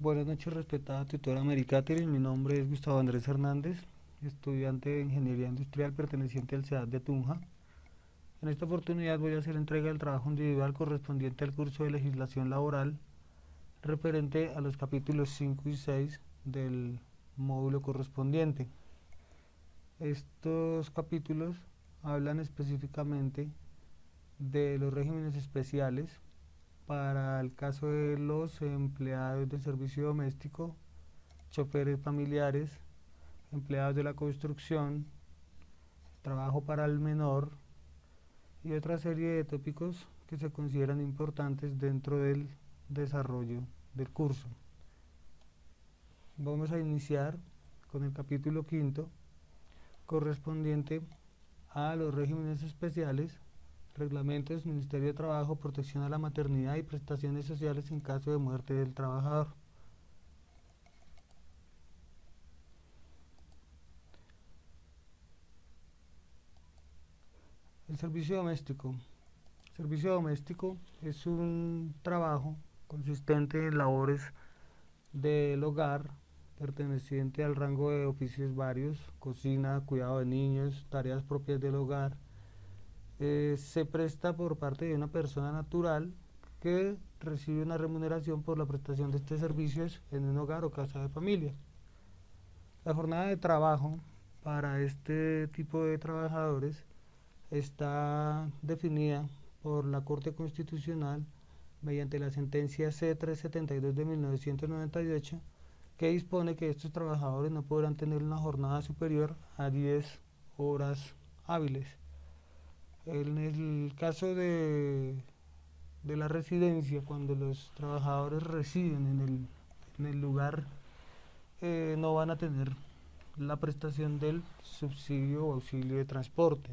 Buenas noches, respetada tutora Mary Catherine. Mi nombre es Gustavo Andrés Hernández, estudiante de Ingeniería Industrial perteneciente al CEAD de Tunja. En esta oportunidad voy a hacer entrega del trabajo individual correspondiente al curso de legislación laboral referente a los capítulos 5 y 6 del módulo correspondiente. Estos capítulos hablan específicamente de los regímenes especiales para el caso de los empleados del servicio doméstico, choferes familiares, empleados de la construcción, trabajo para el menor y otra serie de tópicos que se consideran importantes dentro del desarrollo del curso. Vamos a iniciar con el capítulo quinto correspondiente a los regímenes especiales, reglamentos, Ministerio de Trabajo, protección a la maternidad y prestaciones sociales en caso de muerte del trabajador. El servicio doméstico. El servicio doméstico es un trabajo consistente en labores del hogar perteneciente al rango de oficios varios, cocina, cuidado de niños, tareas propias del hogar. Se presta por parte de una persona natural que recibe una remuneración por la prestación de estos servicios en un hogar o casa de familia. La jornada de trabajo para este tipo de trabajadores está definida por la Corte Constitucional mediante la sentencia C-372 de 1998, que dispone que estos trabajadores no podrán tener una jornada superior a 10 horas hábiles. En el caso de la residencia, cuando los trabajadores residen en el lugar, no van a tener la prestación del subsidio o auxilio de transporte.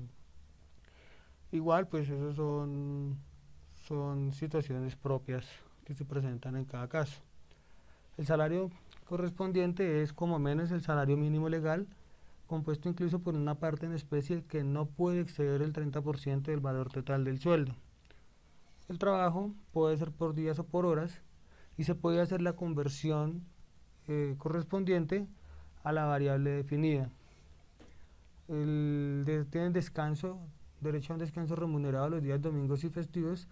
Igual, pues esos son situaciones propias que se presentan en cada caso. El salario correspondiente es como menos el salario mínimo legal, compuesto incluso por una parte en especie que no puede exceder el 30% del valor total del sueldo. El trabajo puede ser por días o por horas y se puede hacer la conversión correspondiente a la variable definida. Tienen descanso, derecho a un descanso remunerado los días domingos y festivos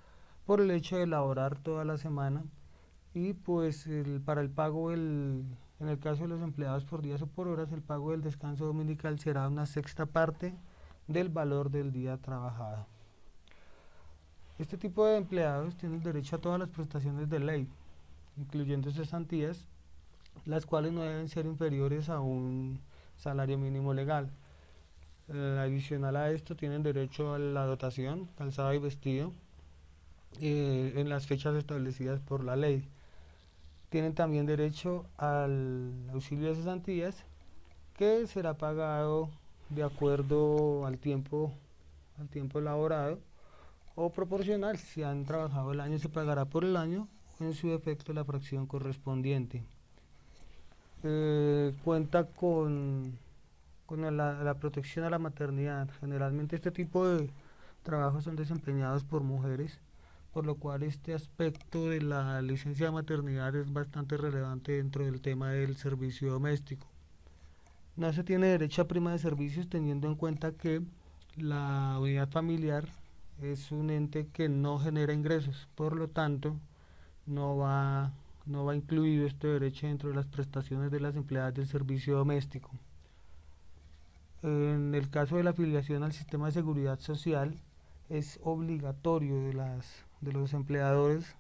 por el hecho de laborar toda la semana, y pues para el pago, en el caso de los empleados por días o por horas, el pago del descanso dominical será una sexta parte del valor del día trabajado. Este tipo de empleados tienen derecho a todas las prestaciones de ley, incluyendo cesantías, las cuales no deben ser inferiores a un salario mínimo legal. Adicional a esto, tienen derecho a la dotación, calzado y vestido en las fechas establecidas por la ley. Tienen también derecho al auxilio de cesantías, que será pagado de acuerdo al tiempo laborado o proporcional. Si han trabajado el año, se pagará por el año o en su defecto la fracción correspondiente. Cuenta con la protección a la maternidad. Generalmente este tipo de trabajos son desempeñados por mujeres, por lo cual este aspecto de la licencia de maternidad es bastante relevante dentro del tema del servicio doméstico. No se tiene derecho a prima de servicios, teniendo en cuenta que la unidad familiar es un ente que no genera ingresos, por lo tanto no va incluido este derecho dentro de las prestaciones de las empleadas del servicio doméstico. En el caso de la afiliación al sistema de seguridad social, es obligatorio de los empleadores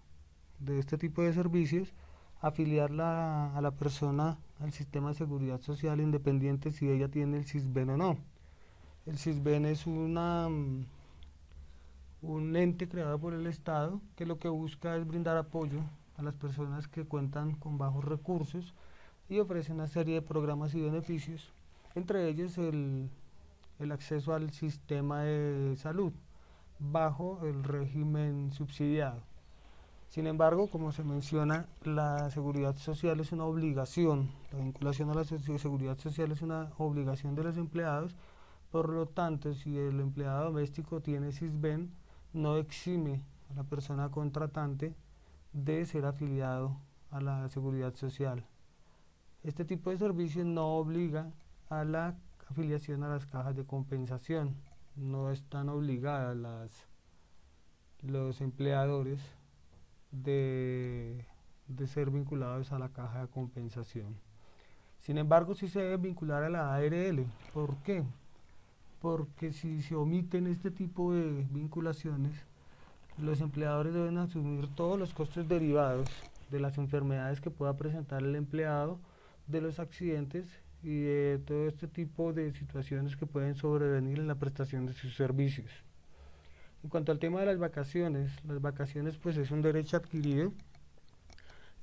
de este tipo de servicios afiliarla a la persona al sistema de seguridad social, independiente si ella tiene el SISBEN o no. El SISBEN es un ente creado por el Estado que lo que busca es brindar apoyo a las personas que cuentan con bajos recursos y ofrece una serie de programas y beneficios, entre ellos el acceso al sistema de salud bajo el régimen subsidiado. Sin embargo, como se menciona, la seguridad social es una obligación, la vinculación a la seguridad social es una obligación de los empleados. Por lo tanto, si el empleado doméstico tiene SISBEN, no exime a la persona contratante de ser afiliado a la seguridad social. Este tipo de servicios no obliga a la afiliación a las cajas de compensación. No están obligadas los empleadores de ser vinculados a la caja de compensación. Sin embargo, sí se debe vincular a la ARL. ¿Por qué? Porque si se omiten este tipo de vinculaciones, los empleadores deben asumir todos los costos derivados de las enfermedades que pueda presentar el empleado, de los accidentes y de todo este tipo de situaciones que pueden sobrevenir en la prestación de sus servicios. En cuanto al tema de las vacaciones pues es un derecho adquirido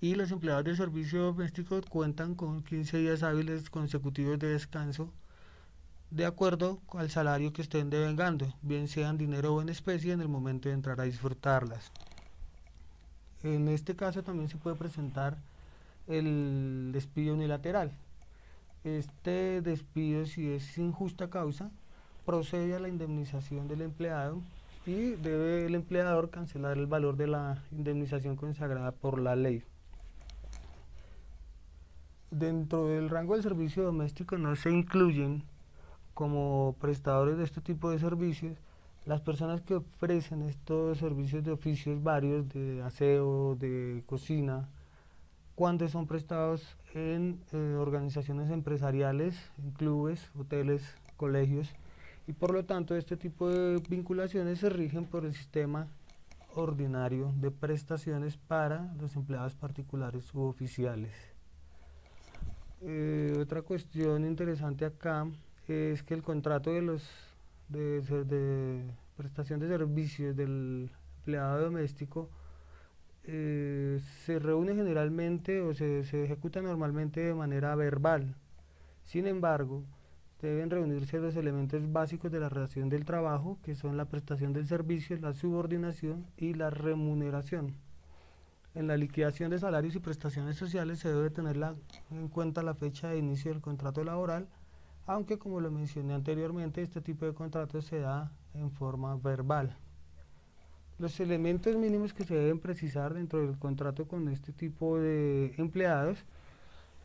y los empleados de servicio doméstico cuentan con 15 días hábiles consecutivos de descanso de acuerdo al salario que estén devengando, bien sea en dinero o en especie, en el momento de entrar a disfrutarlas. En este caso también se puede presentar el despido unilateral. Este despido, si es sin justa causa, procede a la indemnización del empleado y debe el empleador cancelar el valor de la indemnización consagrada por la ley. Dentro del rango del servicio doméstico no se incluyen como prestadores de este tipo de servicios las personas que ofrecen estos servicios de oficios varios, de aseo, de cocina, cuando son prestados en organizaciones empresariales, en clubes, hoteles, colegios, y por lo tanto este tipo de vinculaciones se rigen por el sistema ordinario de prestaciones para los empleados particulares u oficiales. Otra cuestión interesante acá es que el contrato de prestación de servicios del empleado doméstico se reúne generalmente o se ejecuta normalmente de manera verbal. Sin embargo, deben reunirse los elementos básicos de la relación del trabajo, que son la prestación del servicio, la subordinación y la remuneración. En la liquidación de salarios y prestaciones sociales se debe tener en cuenta la fecha de inicio del contrato laboral, aunque como lo mencioné anteriormente, este tipo de contrato se da en forma verbal. Los elementos mínimos que se deben precisar dentro del contrato con este tipo de empleados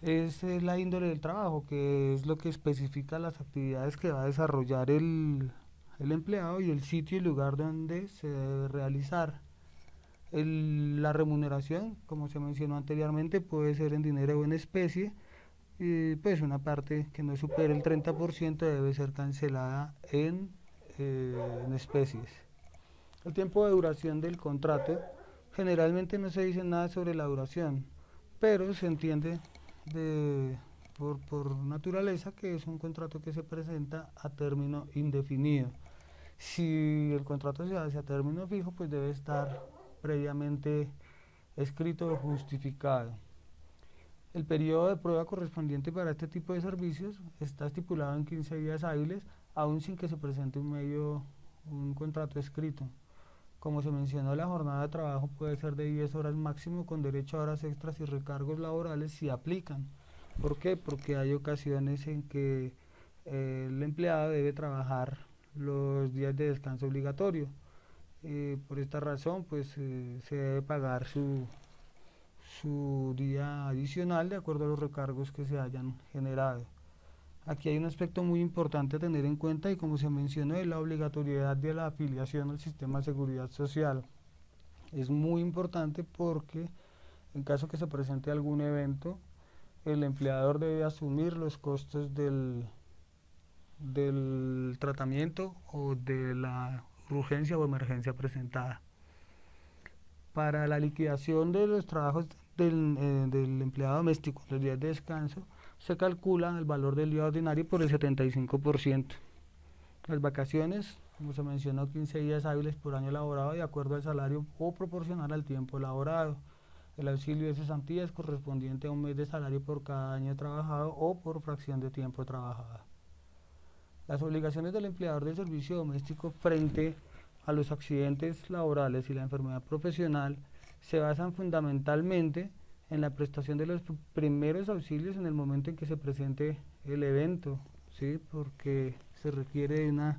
es la índole del trabajo, que es lo que especifica las actividades que va a desarrollar el empleado y el sitio y lugar donde se debe realizar. La remuneración, como se mencionó anteriormente, puede ser en dinero o en especie, y pues una parte que no supere el 30% debe ser cancelada en especies. El tiempo de duración del contrato, generalmente no se dice nada sobre la duración, pero se entiende por naturaleza que es un contrato que se presenta a término indefinido. Si el contrato se hace a término fijo, pues debe estar previamente escrito o justificado. El periodo de prueba correspondiente para este tipo de servicios está estipulado en 15 días hábiles, aun sin que se presente un contrato escrito. Como se mencionó, la jornada de trabajo puede ser de 10 horas máximo, con derecho a horas extras y recargos laborales si aplican. ¿Por qué? Porque hay ocasiones en que el empleado debe trabajar los días de descanso obligatorio. Por esta razón, pues se debe pagar su día adicional de acuerdo a los recargos que se hayan generado. Aquí hay un aspecto muy importante a tener en cuenta y, como se mencionó, es la obligatoriedad de la afiliación al sistema de seguridad social. Es muy importante porque en caso que se presente algún evento, el empleador debe asumir los costos del tratamiento o de la urgencia o emergencia presentada. Para la liquidación de los trabajos del empleado doméstico, los días de descanso, se calcula el valor del día ordinario por el 75%. Las vacaciones, como se mencionó, 15 días hábiles por año laborado de acuerdo al salario o proporcional al tiempo laborado. El auxilio de cesantía es correspondiente a un mes de salario por cada año trabajado o por fracción de tiempo trabajada. Las obligaciones del empleador del servicio doméstico frente a los accidentes laborales y la enfermedad profesional se basan fundamentalmente en la prestación de los primeros auxilios en el momento en que se presente el evento, ¿sí? Porque se requiere de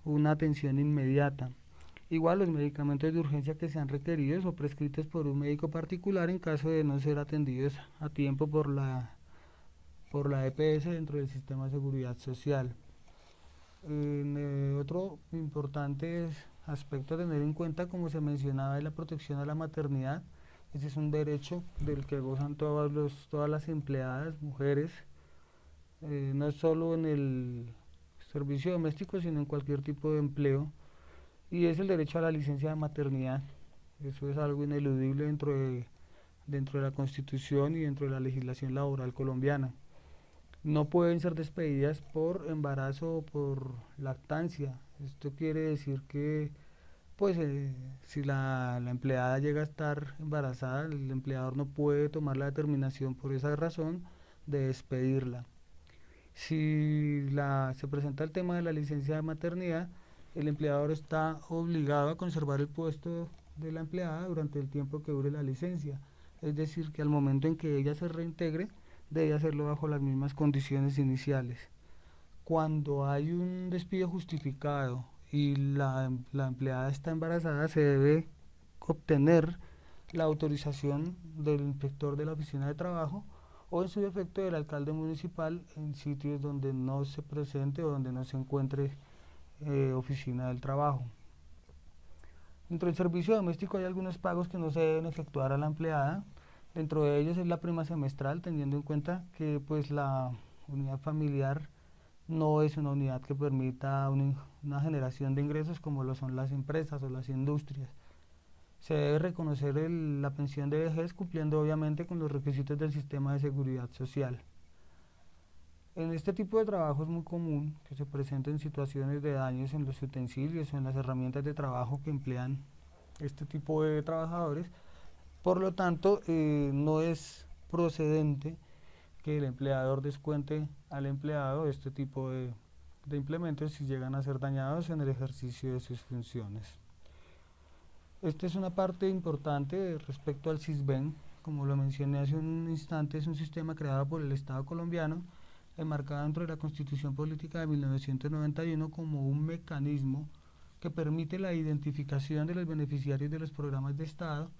una atención inmediata. Igual los medicamentos de urgencia que sean requeridos o prescritos por un médico particular en caso de no ser atendidos a tiempo por la EPS dentro del sistema de seguridad social. Otro importante aspecto a tener en cuenta, como se mencionaba, es la protección a la maternidad. Ese es un derecho del que gozan todas las empleadas, mujeres, no solo en el servicio doméstico, sino en cualquier tipo de empleo, y es el derecho a la licencia de maternidad. Eso es algo ineludible dentro de la Constitución y dentro de la legislación laboral colombiana. No pueden ser despedidas por embarazo o por lactancia. Esto quiere decir que pues si la empleada llega a estar embarazada, el empleador no puede tomar la determinación por esa razón de despedirla. Si se presenta el tema de la licencia de maternidad, el empleador está obligado a conservar el puesto de la empleada durante el tiempo que dure la licencia. Es decir, que al momento en que ella se reintegre, debe hacerlo bajo las mismas condiciones iniciales. Cuando hay un despido justificado y la empleada está embarazada, se debe obtener la autorización del inspector de la oficina de trabajo o en su defecto del alcalde municipal en sitios donde no se presente o donde no se encuentre oficina del trabajo. Dentro del servicio doméstico hay algunos pagos que no se deben efectuar a la empleada. Dentro de ellos es la prima semestral, teniendo en cuenta que pues la unidad familiar no es una unidad que permita una generación de ingresos como lo son las empresas o las industrias. Se debe reconocer la pensión de vejez cumpliendo obviamente con los requisitos del sistema de seguridad social. En este tipo de trabajo es muy común que se presenten situaciones de daños en los utensilios o en las herramientas de trabajo que emplean este tipo de trabajadores. Por lo tanto, no es procedente que el empleador descuente al empleado este tipo de implementos si llegan a ser dañados en el ejercicio de sus funciones. Esta es una parte importante respecto al SISBEN. Como lo mencioné hace un instante, es un sistema creado por el Estado colombiano, enmarcado dentro de la Constitución Política de 1991 como un mecanismo que permite la identificación de los beneficiarios de los programas de Estado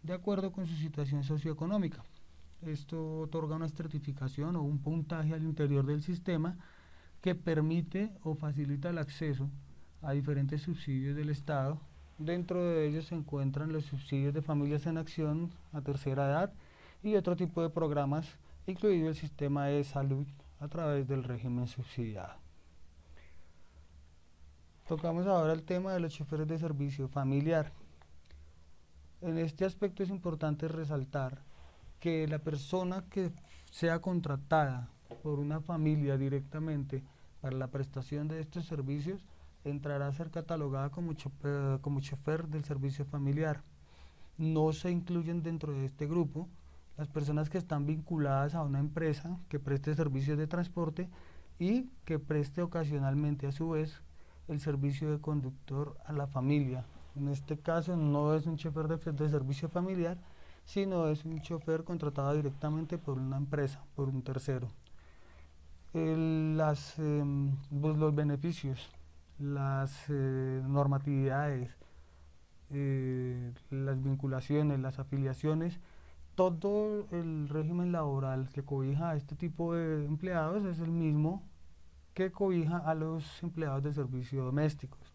de acuerdo con su situación socioeconómica. Esto otorga una estratificación o un puntaje al interior del sistema que permite o facilita el acceso a diferentes subsidios del Estado. Dentro de ellos se encuentran los subsidios de familias en acción a tercera edad y otro tipo de programas, incluido el sistema de salud a través del régimen subsidiado. Tocamos ahora el tema de los choferes de servicio familiar. En este aspecto es importante resaltar que la persona que sea contratada por una familia directamente para la prestación de estos servicios entrará a ser catalogada como chofer del servicio familiar. No se incluyen dentro de este grupo las personas que están vinculadas a una empresa que preste servicios de transporte y que preste ocasionalmente a su vez el servicio de conductor a la familia. En este caso no es un chofer de servicio familiar, sino es un chofer contratado directamente por una empresa, por un tercero. Los beneficios, las normatividades, las vinculaciones, las afiliaciones, todo el régimen laboral que cobija a este tipo de empleados es el mismo que cobija a los empleados de servicio domésticos.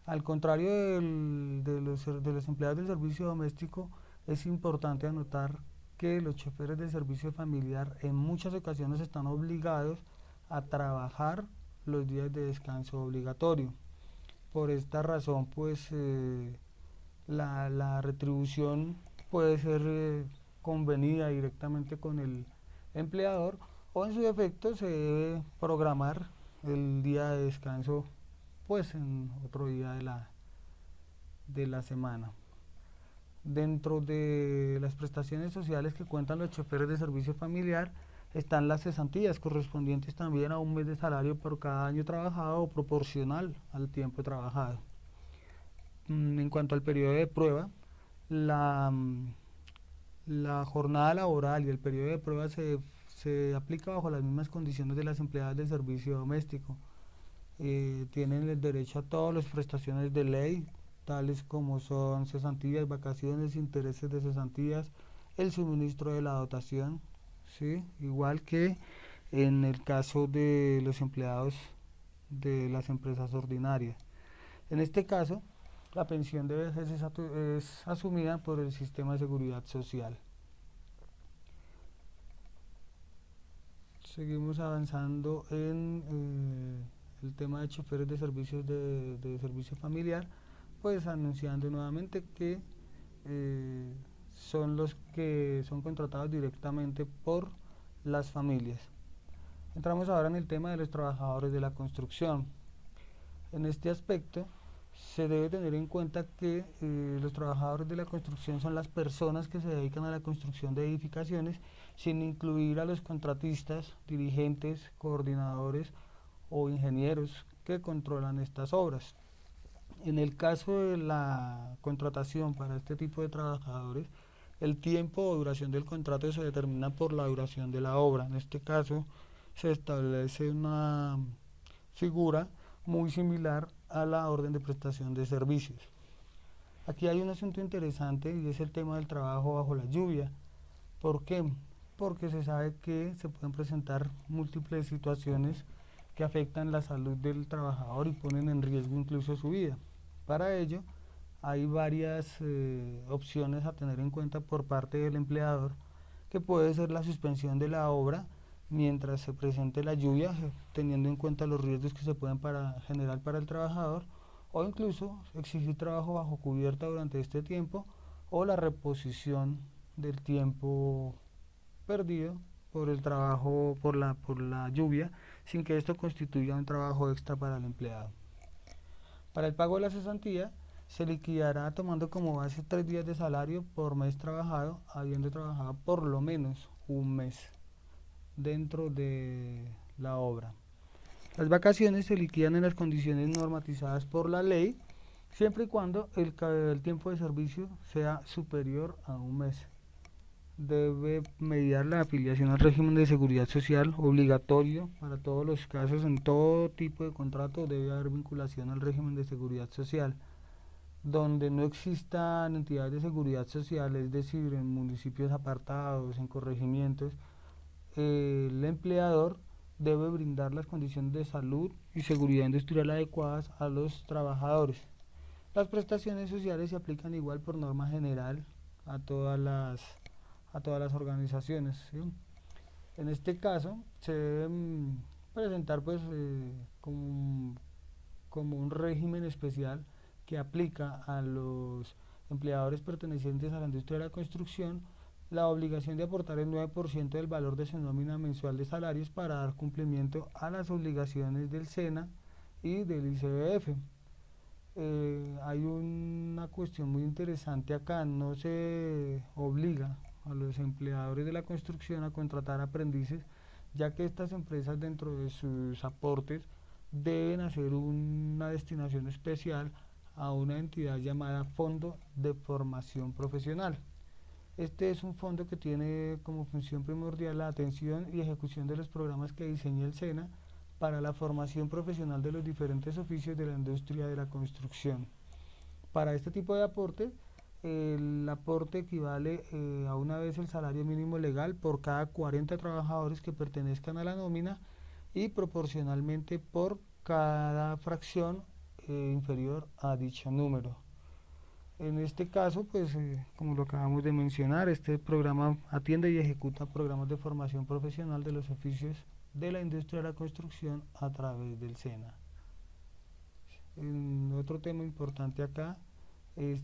Al contrario de los empleados del servicio doméstico, es importante anotar que los choferes de servicio familiar en muchas ocasiones están obligados a trabajar los días de descanso obligatorio. Por esta razón, pues la retribución puede ser convenida directamente con el empleador o en su defecto se debe programar el día de descanso pues en otro día de la semana. Dentro de las prestaciones sociales que cuentan los choferes de servicio familiar están las cesantías correspondientes también a un mes de salario por cada año trabajado o proporcional al tiempo trabajado. En cuanto al periodo de prueba, la jornada laboral y el periodo de prueba se aplica bajo las mismas condiciones de las empleadas del servicio doméstico. tienen el derecho a todas las prestaciones de ley, tales como son cesantías, vacaciones, intereses de cesantías, el suministro de la dotación, ¿sí? Igual que en el caso de los empleados de las empresas ordinarias. En este caso, la pensión de vejez es asumida por el sistema de seguridad social. Seguimos avanzando en el tema de choferes de servicios de servicio familiar, pues anunciando nuevamente que son los que son contratados directamente por las familias. Entramos ahora en el tema de los trabajadores de la construcción. En este aspecto se debe tener en cuenta que los trabajadores de la construcción son las personas que se dedican a la construcción de edificaciones, sin incluir a los contratistas, dirigentes, coordinadores o ingenieros que controlan estas obras. En el caso de la contratación para este tipo de trabajadores, el tiempo o duración del contrato se determina por la duración de la obra. En este caso se establece una figura muy similar a la orden de prestación de servicios. Aquí hay un asunto interesante y es el tema del trabajo bajo la lluvia. ¿Por qué? Porque se sabe que se pueden presentar múltiples situaciones que afectan la salud del trabajador y ponen en riesgo incluso su vida. Para ello, hay varias opciones a tener en cuenta por parte del empleador, que puede ser la suspensión de la obra mientras se presente la lluvia, teniendo en cuenta los riesgos que se pueden generar para el trabajador, o incluso exigir trabajo bajo cubierta durante este tiempo, o la reposición del tiempo perdido por el trabajo, por la lluvia, sin que esto constituya un trabajo extra para el empleado. Para el pago de la cesantía, se liquidará tomando como base 3 días de salario por mes trabajado, habiendo trabajado por lo menos un mes dentro de la obra. Las vacaciones se liquidan en las condiciones normatizadas por la ley, siempre y cuando el tiempo de servicio sea superior a un mes. Debe mediar la afiliación al régimen de seguridad social, obligatorio para todos los casos. En todo tipo de contrato debe haber vinculación al régimen de seguridad social. Donde no existan entidades de seguridad social, es decir, en municipios apartados, en corregimientos, el empleador debe brindar las condiciones de salud y seguridad industrial adecuadas a los trabajadores. Las prestaciones sociales se aplican igual por norma general a todas las organizaciones, ¿sí? En este caso se deben presentar pues como un régimen especial que aplica a los empleadores pertenecientes a la industria de la construcción la obligación de aportar el 9% del valor de su nómina mensual de salarios para dar cumplimiento a las obligaciones del SENA y del ICBF. Hay una cuestión muy interesante acá: no se obliga a los empleadores de la construcción a contratar aprendices, ya que estas empresas, dentro de sus aportes, deben hacer una destinación especial a una entidad llamada Fondo de Formación Profesional. Este es un fondo que tiene como función primordial la atención y ejecución de los programas que diseña el SENA para la formación profesional de los diferentes oficios de la industria de la construcción. Para este tipo de aporte, el aporte equivale a una vez el salario mínimo legal por cada 40 trabajadores que pertenezcan a la nómina, y proporcionalmente por cada fracción inferior a dicho número. En este caso, pues como lo acabamos de mencionar, este programa atiende y ejecuta programas de formación profesional de los oficios de la industria de la construcción a través del SENA. Otro tema importante acá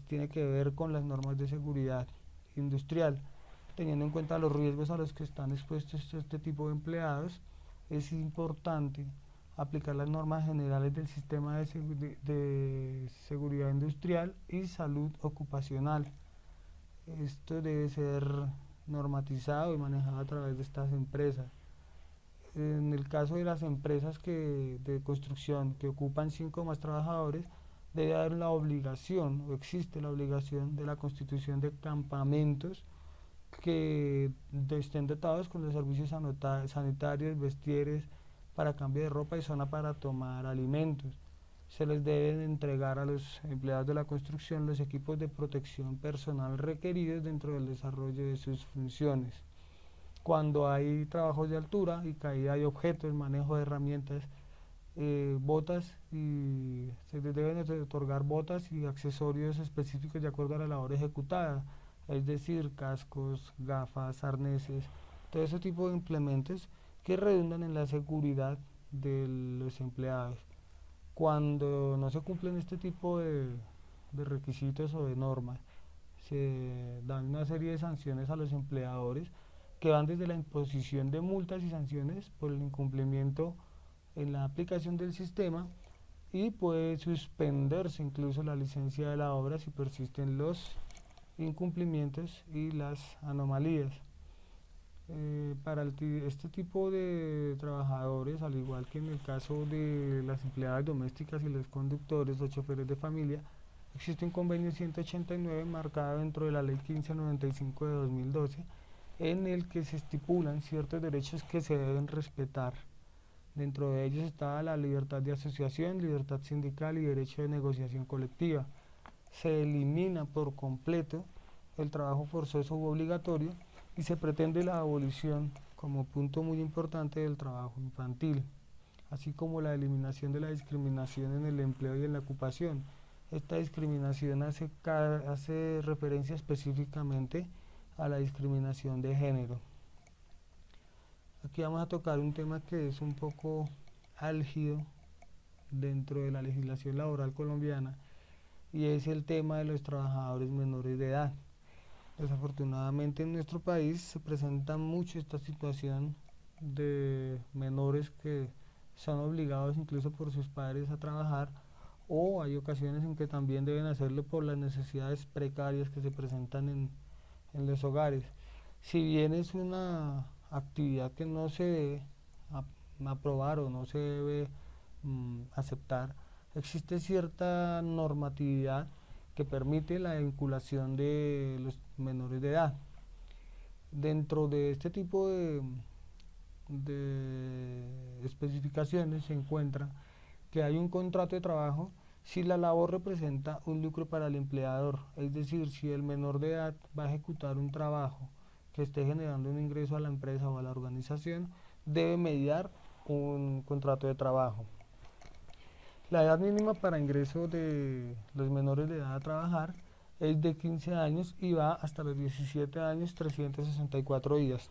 tiene que ver con las normas de seguridad industrial. Teniendo en cuenta los riesgos a los que están expuestos este tipo de empleados, es importante aplicar las normas generales del sistema de seguridad industrial y salud ocupacional. Esto debe ser normatizado y manejado a través de estas empresas. En el caso de las empresas de construcción que ocupan 5 o más trabajadores, debe haber la obligación, o existe la obligación, de la constitución de campamentos que estén dotados con los servicios sanitarios, vestieres, para cambio de ropa y zona para tomar alimentos. Se les deben entregar a los empleados de la construcción los equipos de protección personal requeridos dentro del desarrollo de sus funciones. Cuando hay trabajos de altura y caída de objetos, manejo de herramientas, botas, y se les deben otorgar botas y accesorios específicos de acuerdo a la labor ejecutada, es decir, cascos, gafas, arneses, todo ese tipo de implementos que redundan en la seguridad de los empleados. Cuando no se cumplen este tipo de requisitos o de normas, se dan una serie de sanciones a los empleadores que van desde la imposición de multas y sanciones por el incumplimiento en la aplicación del sistema, y puede suspenderse incluso la licencia de la obra si persisten los incumplimientos y las anomalías. Para este tipo de trabajadores, al igual que en el caso de las empleadas domésticas y los conductores o choferes de familia, existe un convenio 189 marcado dentro de la ley 1595 de 2012, en el que se estipulan ciertos derechos que se deben respetar. Dentro de ellos está la libertad de asociación, libertad sindical y derecho de negociación colectiva. Se elimina por completo el trabajo forzoso u obligatorio y se pretende la abolición, como punto muy importante, del trabajo infantil, así como la eliminación de la discriminación en el empleo y en la ocupación. Esta discriminación hace referencia específicamente a la discriminación de género. Aquí vamos a tocar un tema que es un poco álgido dentro de la legislación laboral colombiana, y es el tema de los trabajadores menores de edad. Desafortunadamente en nuestro país se presenta mucho esta situación de menores que son obligados incluso por sus padres a trabajar, o hay ocasiones en que también deben hacerlo por las necesidades precarias que se presentan en los hogares. Si bien es una actividad que no se debe aprobar o no se debe aceptar, existe cierta normatividad que permite la vinculación de los menores de edad. Dentro de este tipo de especificaciones se encuentra que hay un contrato de trabajo si la labor representa un lucro para el empleador, es decir, si el menor de edad va a ejecutar un trabajo que esté generando un ingreso a la empresa o a la organización, debe mediar un contrato de trabajo. La edad mínima para ingreso de los menores de edad a trabajar es de 15 años y va hasta los 17 años 364 días.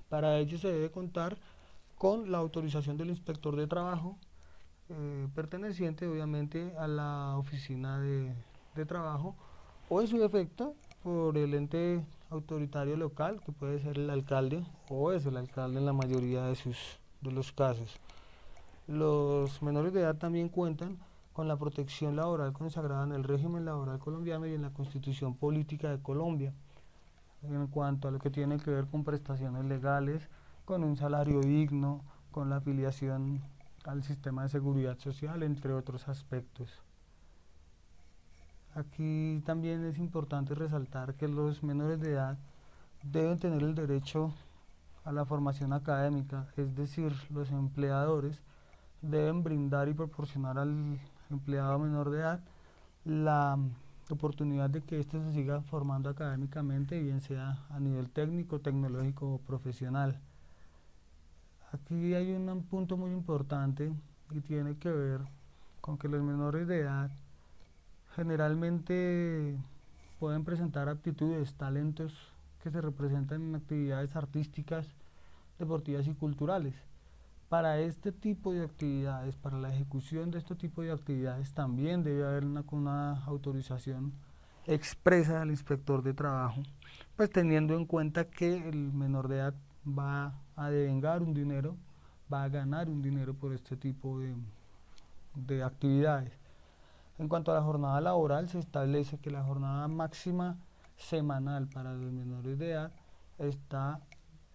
Para ello se debe contar con la autorización del inspector de trabajo, perteneciente obviamente a la oficina de trabajo, o en su defecto por el ente autoritario local, que puede ser el alcalde, o es el alcalde en la mayoría de los casos. Los menores de edad también cuentan con la protección laboral consagrada en el régimen laboral colombiano y en la Constitución Política de Colombia, en cuanto a lo que tiene que ver con prestaciones legales, con un salario digno, con la afiliación al sistema de seguridad social, entre otros aspectos. Aquí también es importante resaltar que los menores de edad deben tener el derecho a la formación académica, es decir, los empleadores deben brindar y proporcionar al empleado menor de edad la oportunidad de que éste se siga formando académicamente, bien sea a nivel técnico, tecnológico o profesional. Aquí hay un punto muy importante y tiene que ver con que los menores de edad generalmente pueden presentar aptitudes, talentos que se representan en actividades artísticas, deportivas y culturales. Para este tipo de actividades, para la ejecución de este tipo de actividades, también debe haber una autorización expresa del inspector de trabajo, pues teniendo en cuenta que el menor de edad va a devengar un dinero, va a ganar un dinero por este tipo de actividades. En cuanto a la jornada laboral, se establece que la jornada máxima semanal para los menores de edad está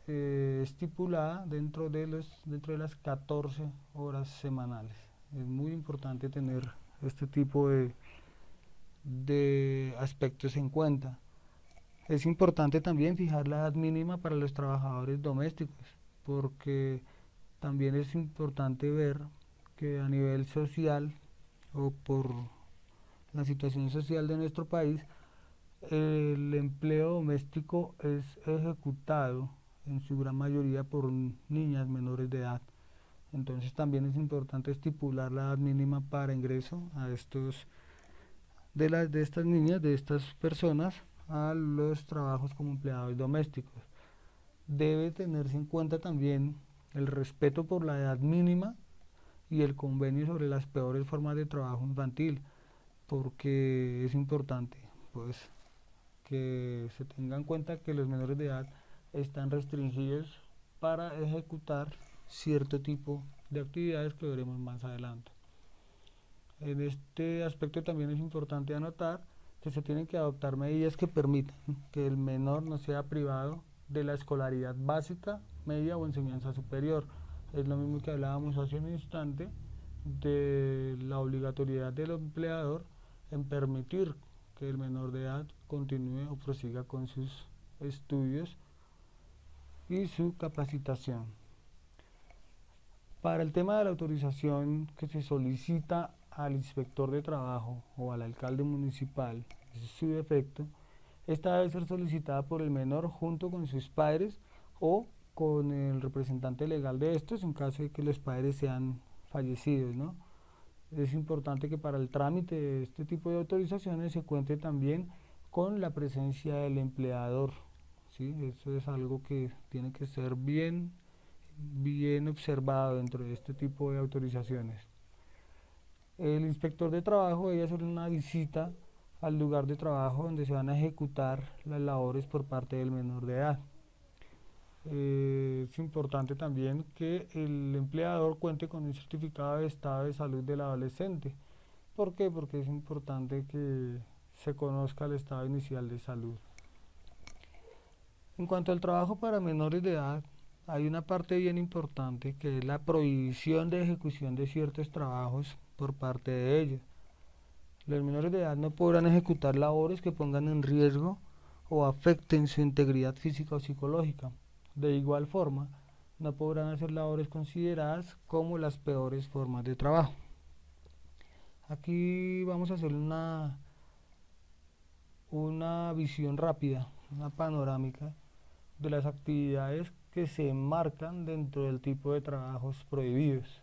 estipulada dentro de las 14 horas semanales. Es muy importante tener este tipo de aspectos en cuenta. Es importante también fijar la edad mínima para los trabajadores domésticos, porque también es importante ver que a nivel social o por la situación social de nuestro país, el empleo doméstico es ejecutado en su gran mayoría por niñas menores de edad. Entonces también es importante estipular la edad mínima para ingreso a de estas niñas, de estas personas, a los trabajos como empleados domésticos. Debe tenerse en cuenta también el respeto por la edad mínima y el convenio sobre las peores formas de trabajo infantil, porque es importante pues que se tenga en cuenta que los menores de edad están restringidos para ejecutar cierto tipo de actividades que veremos más adelante. En este aspecto también es importante anotar que se tienen que adoptar medidas que permitan que el menor no sea privado de la escolaridad básica, media o enseñanza superior. Es lo mismo que hablábamos hace un instante de la obligatoriedad del empleador en permitir que el menor de edad continúe o prosiga con sus estudios y su capacitación. Para el tema de la autorización que se solicita al inspector de trabajo o al alcalde municipal, es su defecto, esta debe ser solicitada por el menor junto con sus padres o con el representante legal de estos en caso de que los padres sean fallecidos, ¿no? Es importante que para el trámite de este tipo de autorizaciones se cuente también con la presencia del empleador, ¿sí? Eso es algo que tiene que ser bien observado dentro de este tipo de autorizaciones. El inspector de trabajo debe hacer una visita al lugar de trabajo donde se van a ejecutar las labores por parte del menor de edad. Es importante también que el empleador cuente con un certificado de estado de salud del adolescente. ¿Por qué? Porque es importante que se conozca el estado inicial de salud. En cuanto al trabajo para menores de edad, hay una parte bien importante que es la prohibición de ejecución de ciertos trabajos por parte de ellos. Los menores de edad no podrán ejecutar labores que pongan en riesgo o afecten su integridad física o psicológica. De igual forma, no podrán hacer labores consideradas como las peores formas de trabajo. Aquí vamos a hacer una visión rápida, una panorámica de las actividades que se enmarcan dentro del tipo de trabajos prohibidos.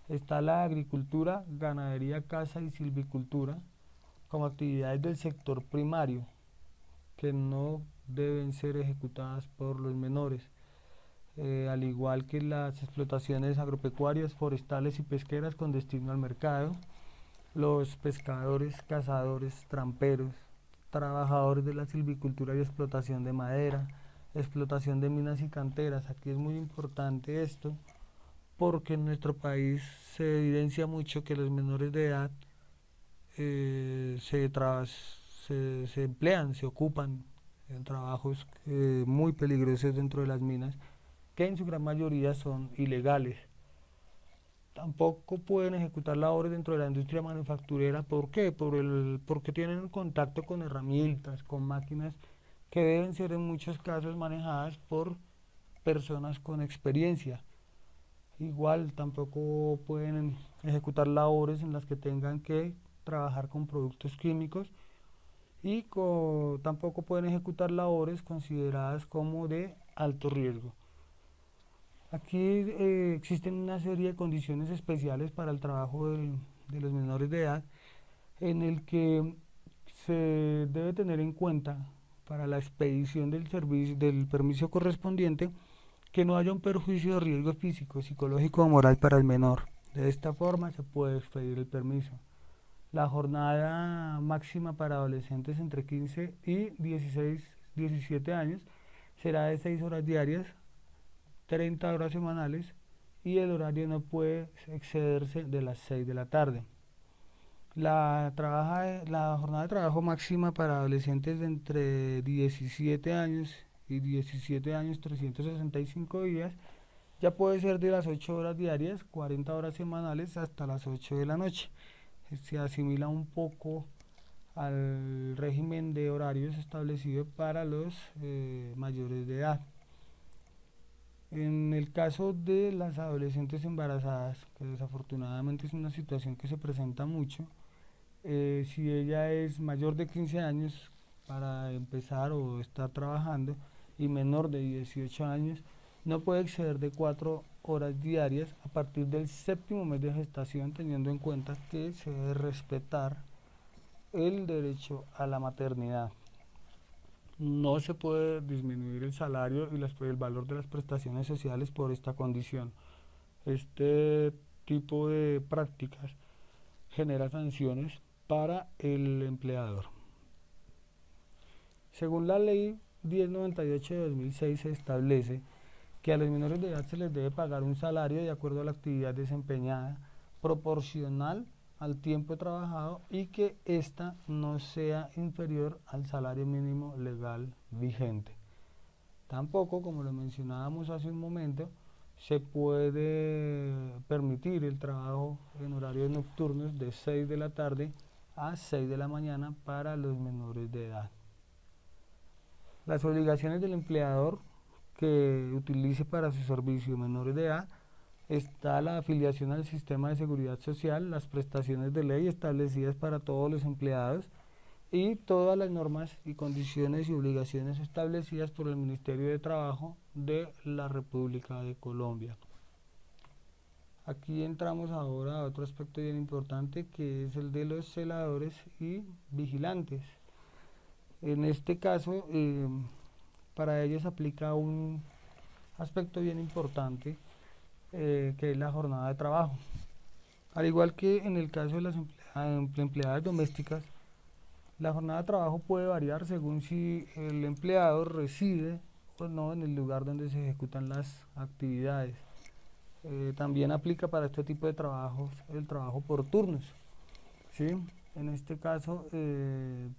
Está la agricultura, ganadería, caza y silvicultura como actividades del sector primario que no deben ser ejecutadas por los menores, al igual que las explotaciones agropecuarias, forestales y pesqueras con destino al mercado, los pescadores, cazadores, tramperos, trabajadores de la silvicultura y explotación de madera, explotación de minas y canteras. Aquí es muy importante esto porque en nuestro país se evidencia mucho que los menores de edad se emplean, se ocupan en trabajos muy peligrosos dentro de las minas, que en su gran mayoría son ilegales. Tampoco pueden ejecutar labores dentro de la industria manufacturera. ¿Por qué? Porque tienen contacto con herramientas, con máquinas que deben ser en muchos casos manejadas por personas con experiencia. Igual tampoco pueden ejecutar labores en las que tengan que trabajar con productos químicos y tampoco pueden ejecutar labores consideradas como de alto riesgo. Aquí existen una serie de condiciones especiales para el trabajo de los menores de edad en el que se debe tener en cuenta para la expedición del servicio del permiso correspondiente que no haya un perjuicio de riesgo físico, psicológico o moral para el menor. De esta forma se puede expedir el permiso. La jornada máxima para adolescentes entre 15 y 17 años será de 6 horas diarias, 30 horas semanales y el horario no puede excederse de las 6 de la tarde. La jornada de trabajo máxima para adolescentes de entre 17 años y 17 años 365 días ya puede ser de las 8 horas diarias, 40 horas semanales hasta las 8 de la noche. Se asimila un poco al régimen de horarios establecido para los mayores de edad. En el caso de las adolescentes embarazadas, que desafortunadamente es una situación que se presenta mucho, si ella es mayor de 15 años para empezar o está trabajando y menor de 18 años, no puede exceder de 4 horas diarias a partir del séptimo mes de gestación, teniendo en cuenta que se debe respetar el derecho a la maternidad. No se puede disminuir el salario y el valor de las prestaciones sociales por esta condición. Este tipo de prácticas genera sanciones para el empleador. Según la ley 1098 de 2006 se establece que a los menores de edad se les debe pagar un salario de acuerdo a la actividad desempeñada, proporcional al tiempo trabajado y que ésta no sea inferior al salario mínimo legal vigente. Tampoco, como lo mencionábamos hace un momento, se puede permitir el trabajo en horarios nocturnos de 6 de la tarde a 6 de la mañana para los menores de edad. Las obligaciones del empleador que utilice para su servicio menores de edad está la afiliación al sistema de seguridad social, las prestaciones de ley establecidas para todos los empleados y todas las normas y condiciones y obligaciones establecidas por el Ministerio de Trabajo de la República de Colombia. Aquí entramos ahora a otro aspecto bien importante, que es el de los celadores y vigilantes. En este caso, para ellos aplica un aspecto bien importante, que es la jornada de trabajo. Al igual que en el caso de las empleadas domésticas, la jornada de trabajo puede variar según si el empleado reside o no en el lugar donde se ejecutan las actividades. También aplica para este tipo de trabajos el trabajo por turnos, ¿sí? En este caso,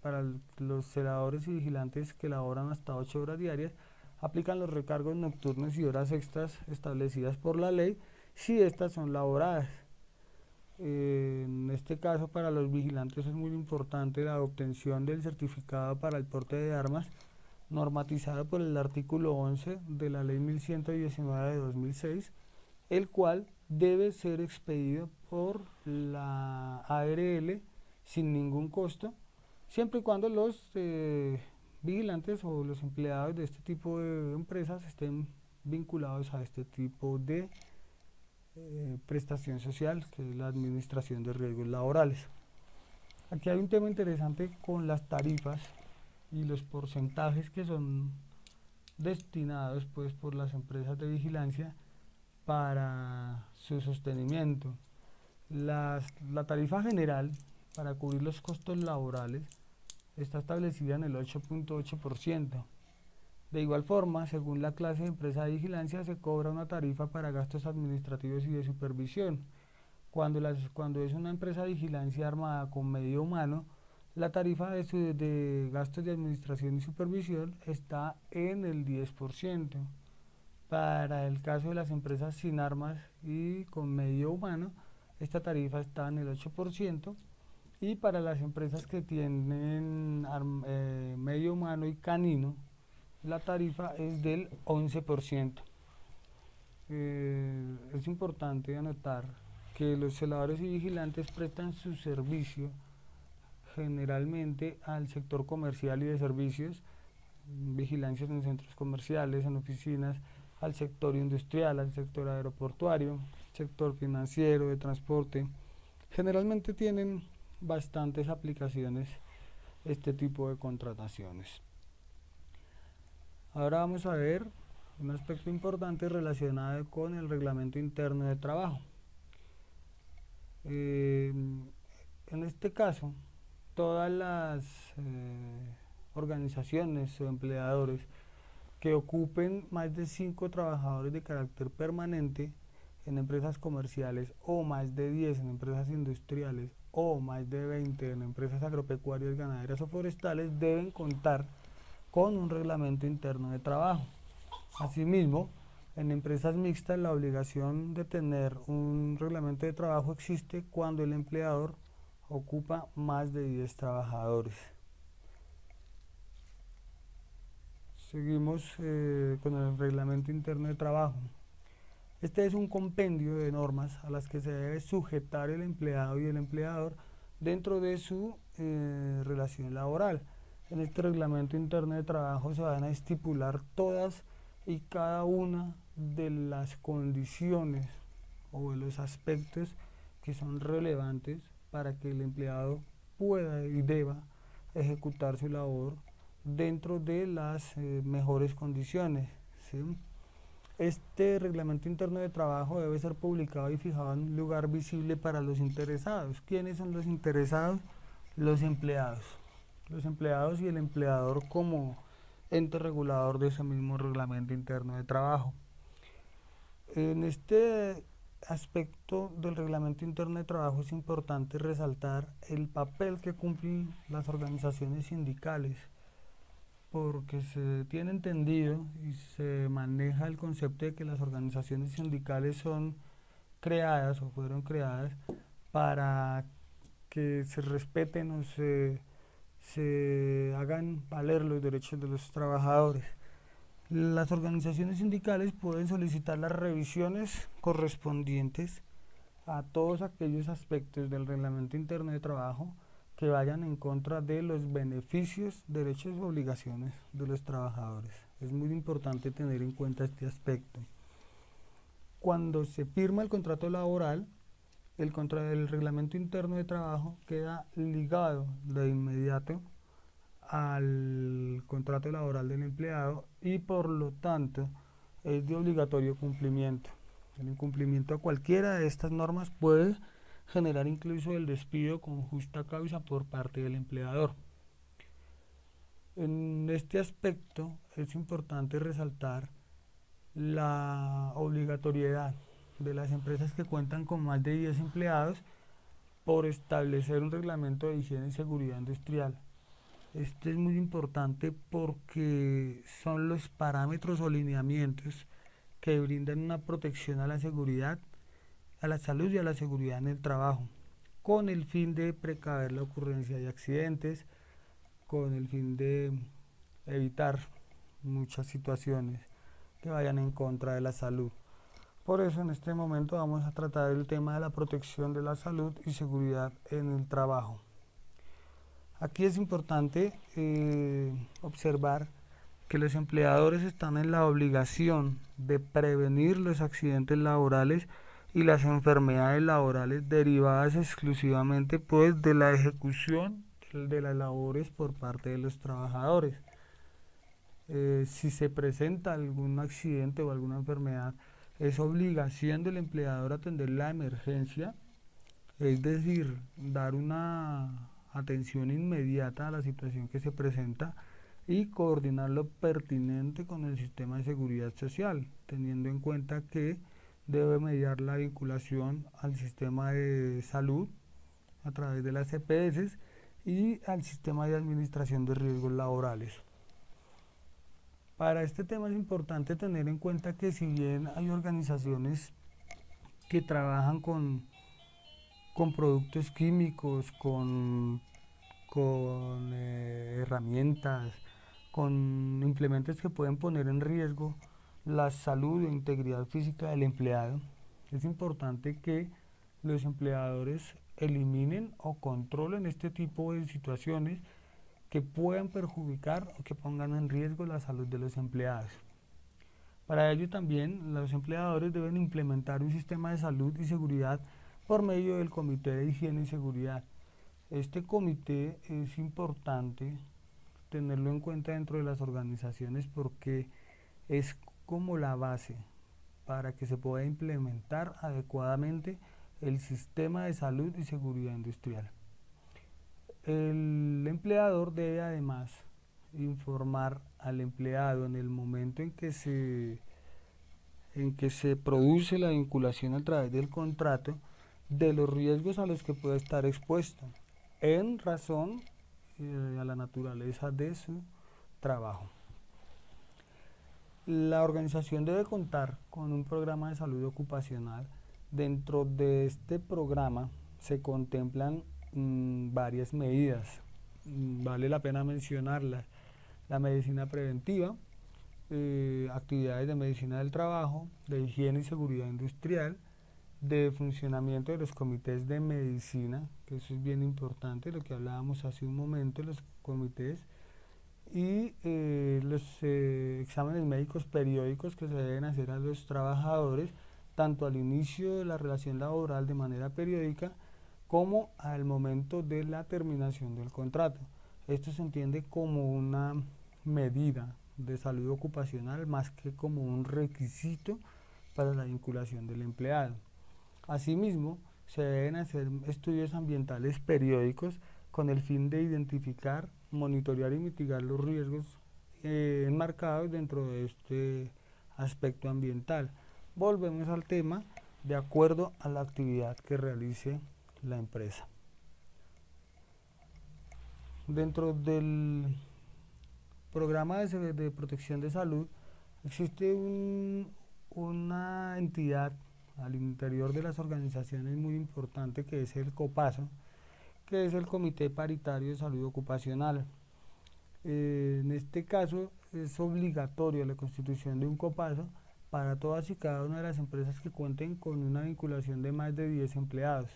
para los celadores y vigilantes que laboran hasta 8 horas diarias, aplican los recargos nocturnos y horas extras establecidas por la ley si estas son laboradas. En este caso, para los vigilantes es muy importante la obtención del certificado para el porte de armas, normatizado por el artículo 11 de la ley 1119 de 2006, el cual debe ser expedido por la ARL sin ningún costo, siempre y cuando los vigilantes o los empleados de este tipo de empresas estén vinculados a este tipo de prestación social, que es la administración de riesgos laborales. Aquí hay un tema interesante con las tarifas y los porcentajes que son destinados pues por las empresas de vigilancia para su sostenimiento. La tarifa general para cubrir los costos laborales está establecida en el 8.8%. De igual forma, según la clase de empresa de vigilancia, se cobra una tarifa para gastos administrativos y de supervisión. Cuando es una empresa de vigilancia armada con medio humano, la tarifa de gastos de administración y supervisión está en el 10%. Para el caso de las empresas sin armas y con medio humano, esta tarifa está en el 8%. Y para las empresas que tienen medio humano y canino, la tarifa es del 11%. Es importante anotar que los celadores y vigilantes prestan su servicio generalmente al sector comercial y de servicios, vigilancias en centros comerciales, en oficinas, al sector industrial, al sector aeroportuario, sector financiero, de transporte. Generalmente tienen bastantes aplicaciones este tipo de contrataciones. Ahora vamos a ver un aspecto importante relacionado con el reglamento interno de trabajo. En este caso, todas las organizaciones o empleadores que ocupen más de 5 trabajadores de carácter permanente en empresas comerciales o más de 10 en empresas industriales o más de 20 en empresas agropecuarias, ganaderas o forestales deben contar con un reglamento interno de trabajo. Asimismo, en empresas mixtas la obligación de tener un reglamento de trabajo existe cuando el empleador ocupa más de 10 trabajadores. Seguimos con el reglamento interno de trabajo. Este es un compendio de normas a las que se debe sujetar el empleado y el empleador dentro de su relación laboral. En este reglamento interno de trabajo se van a estipular todas y cada una de las condiciones o de los aspectos que son relevantes para que el empleado pueda y deba ejecutar su labor dentro de las mejores condiciones, ¿sí? Este reglamento interno de trabajo debe ser publicado y fijado en un lugar visible para los interesados. ¿Quiénes son los interesados? Los empleados. Los empleados y el empleador como ente regulador de ese mismo reglamento interno de trabajo. En este aspecto del reglamento interno de trabajo es importante resaltar el papel que cumplen las organizaciones sindicales, porque se tiene entendido y se maneja el concepto de que las organizaciones sindicales son creadas o fueron creadas para que se respeten o se hagan valer los derechos de los trabajadores. Las organizaciones sindicales pueden solicitar las revisiones correspondientes a todos aquellos aspectos del reglamento interno de trabajo que vayan en contra de los beneficios, derechos y obligaciones de los trabajadores. Es muy importante tener en cuenta este aspecto. Cuando se firma el contrato laboral, el reglamento interno de trabajo queda ligado de inmediato al contrato laboral del empleado y por lo tanto es de obligatorio cumplimiento. El incumplimiento a cualquiera de estas normas puede generar incluso el despido con justa causa por parte del empleador. En este aspecto es importante resaltar la obligatoriedad de las empresas que cuentan con más de 10 empleados por establecer un reglamento de higiene y seguridad industrial. Este es muy importante porque son los parámetros o lineamientos que brindan una protección a la seguridad, a la salud y a la seguridad en el trabajo, con el fin de precaver la ocurrencia de accidentes, con el fin de evitar muchas situaciones que vayan en contra de la salud. Por eso en este momento vamos a tratar el tema de la protección de la salud y seguridad en el trabajo. Aquí es importante observar que los empleadores están en la obligación de prevenir los accidentes laborales y las enfermedades laborales derivadas exclusivamente pues de la ejecución de las labores por parte de los trabajadores. Si se presenta algún accidente o alguna enfermedad, es obligación del empleador atender la emergencia, es decir, dar una atención inmediata a la situación que se presenta y coordinar lo pertinente con el sistema de seguridad social, teniendo en cuenta que debe mediar la vinculación al sistema de salud a través de las EPS y al sistema de administración de riesgos laborales. Para este tema es importante tener en cuenta que si bien hay organizaciones que trabajan con productos químicos, con herramientas, con implementos que pueden poner en riesgo la salud e integridad física del empleado, es importante que los empleadores eliminen o controlen este tipo de situaciones que puedan perjudicar o que pongan en riesgo la salud de los empleados. Para ello también los empleadores deben implementar un sistema de salud y seguridad por medio del Comité de Higiene y Seguridad. Este comité es importante tenerlo en cuenta dentro de las organizaciones porque es como la base para que se pueda implementar adecuadamente el sistema de salud y seguridad industrial. El empleador debe además informar al empleado en el momento en que se produce la vinculación a través del contrato de los riesgos a los que puede estar expuesto en razón a la naturaleza de su trabajo. La organización debe contar con un programa de salud ocupacional. Dentro de este programa se contemplan varias medidas, vale la pena mencionarlas. La medicina preventiva, actividades de medicina del trabajo, de higiene y seguridad industrial, de funcionamiento de los comités de medicina, que eso es bien importante, lo que hablábamos hace un momento, los comités, y los exámenes médicos periódicos que se deben hacer a los trabajadores, tanto al inicio de la relación laboral de manera periódica, como al momento de la terminación del contrato. Esto se entiende como una medida de salud ocupacional más que como un requisito para la vinculación del empleado. Asimismo, se deben hacer estudios ambientales periódicos con el fin de identificar, monitorear y mitigar los riesgos enmarcados dentro de este aspecto ambiental. Volvemos al tema de acuerdo a la actividad que realice la empresa. Dentro del programa de protección de salud existe una entidad al interior de las organizaciones muy importante, que es el COPASO, que es el Comité Paritario de Salud Ocupacional. En este caso es obligatorio la constitución de un COPASO para todas y cada una de las empresas que cuenten con una vinculación de más de 10 empleados.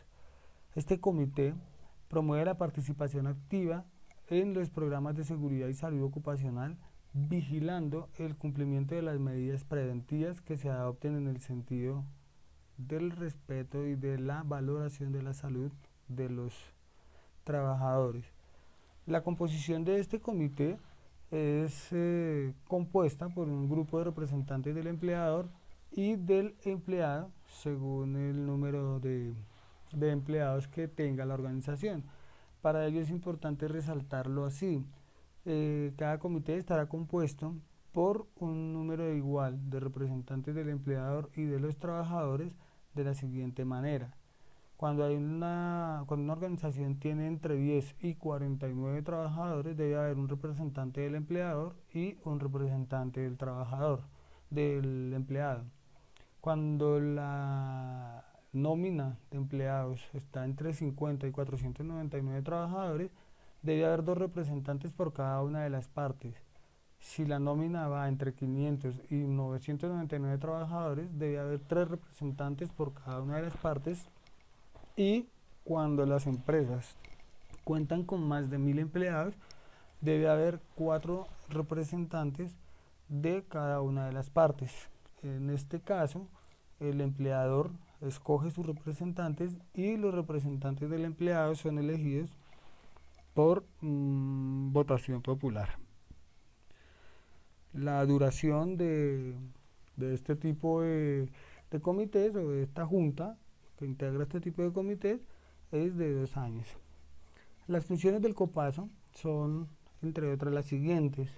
Este comité promueve la participación activa en los programas de seguridad y salud ocupacional, vigilando el cumplimiento de las medidas preventivas que se adopten en el sentido del respeto y de la valoración de la salud de los trabajadores. La composición de este comité es compuesta por un grupo de representantes del empleador y del empleado según el número de empleados que tenga la organización. Para ello es importante resaltarlo así. Cada comité estará compuesto por un número igual de representantes del empleador y de los trabajadores de la siguiente manera. Cuando una organización tiene entre 10 y 49 trabajadores, debe haber un representante del empleador y un representante del trabajador, del empleado. Cuando la nómina de empleados está entre 50 y 499 trabajadores, debe haber 2 representantes por cada una de las partes. Si la nómina va entre 500 y 999 trabajadores, debe haber 3 representantes por cada una de las partes. Y cuando las empresas cuentan con más de 1000 empleados, debe haber 4 representantes de cada una de las partes. En este caso, el empleador escoge sus representantes y los representantes del empleado son elegidos por votación popular. La duración de este tipo de comités o de esta junta que integra este tipo de comités es de 2 años. Las funciones del COPASO son, entre otras, las siguientes: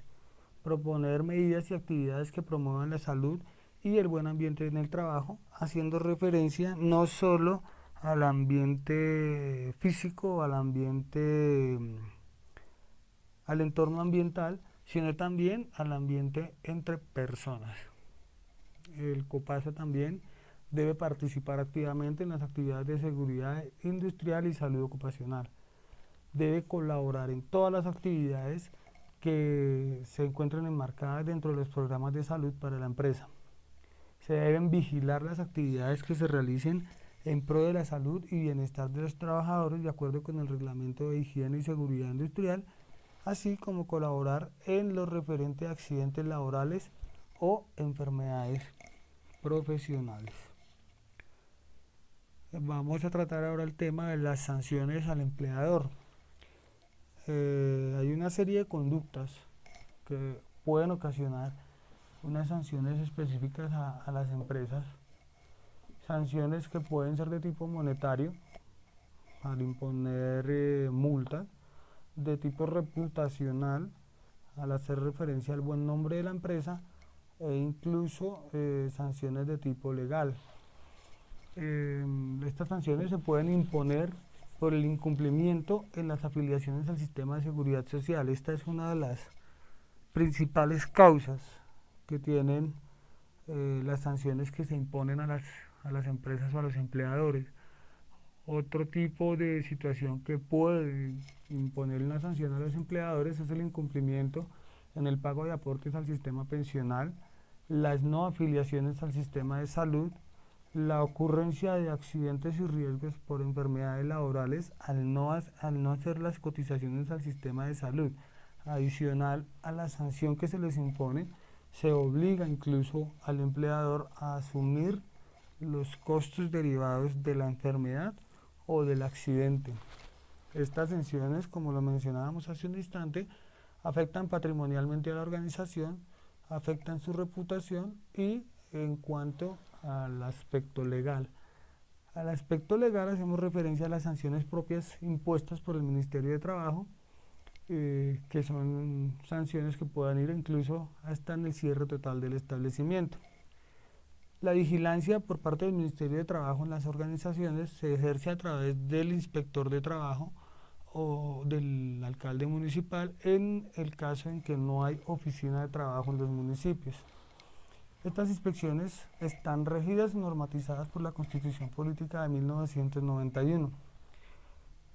proponer medidas y actividades que promuevan la salud y el buen ambiente en el trabajo, haciendo referencia no solo al ambiente físico, al entorno ambiental, sino también al ambiente entre personas. El COPASO también debe participar activamente en las actividades de seguridad industrial y salud ocupacional. Debe colaborar en todas las actividades que se encuentren enmarcadas dentro de los programas de salud para la empresa. Se deben vigilar las actividades que se realicen en pro de la salud y bienestar de los trabajadores de acuerdo con el reglamento de higiene y seguridad industrial, así como colaborar en lo referente a accidentes laborales o enfermedades profesionales. Vamos a tratar ahora el tema de las sanciones al empleador. Hay una serie de conductas que pueden ocasionar unas sanciones específicas a las empresas. Sanciones que pueden ser de tipo monetario, al imponer multas, de tipo reputacional, al hacer referencia al buen nombre de la empresa, e incluso sanciones de tipo legal. Estas sanciones se pueden imponer por el incumplimiento en las afiliaciones al sistema de seguridad social. Esta es una de las principales causas que tienen las sanciones que se imponen a las empresas o a los empleadores. Otro tipo de situación que puede imponer una sanción a los empleadores es el incumplimiento en el pago de aportes al sistema pensional, las no afiliaciones al sistema de salud, la ocurrencia de accidentes y riesgos por enfermedades laborales al no hacer las cotizaciones al sistema de salud. Adicional a la sanción que se les impone, se obliga incluso al empleador a asumir los costos derivados de la enfermedad o del accidente. Estas sanciones, como lo mencionábamos hace un instante, afectan patrimonialmente a la organización, afectan su reputación y en cuanto al aspecto legal. Al aspecto legal hacemos referencia a las sanciones propias impuestas por el Ministerio de Trabajo, que son sanciones que puedan ir incluso hasta en el cierre total del establecimiento. La vigilancia por parte del Ministerio de Trabajo en las organizaciones se ejerce a través del inspector de trabajo o del alcalde municipal en el caso en que no hay oficina de trabajo en los municipios. Estas inspecciones están regidas y normatizadas por la Constitución Política de 1991.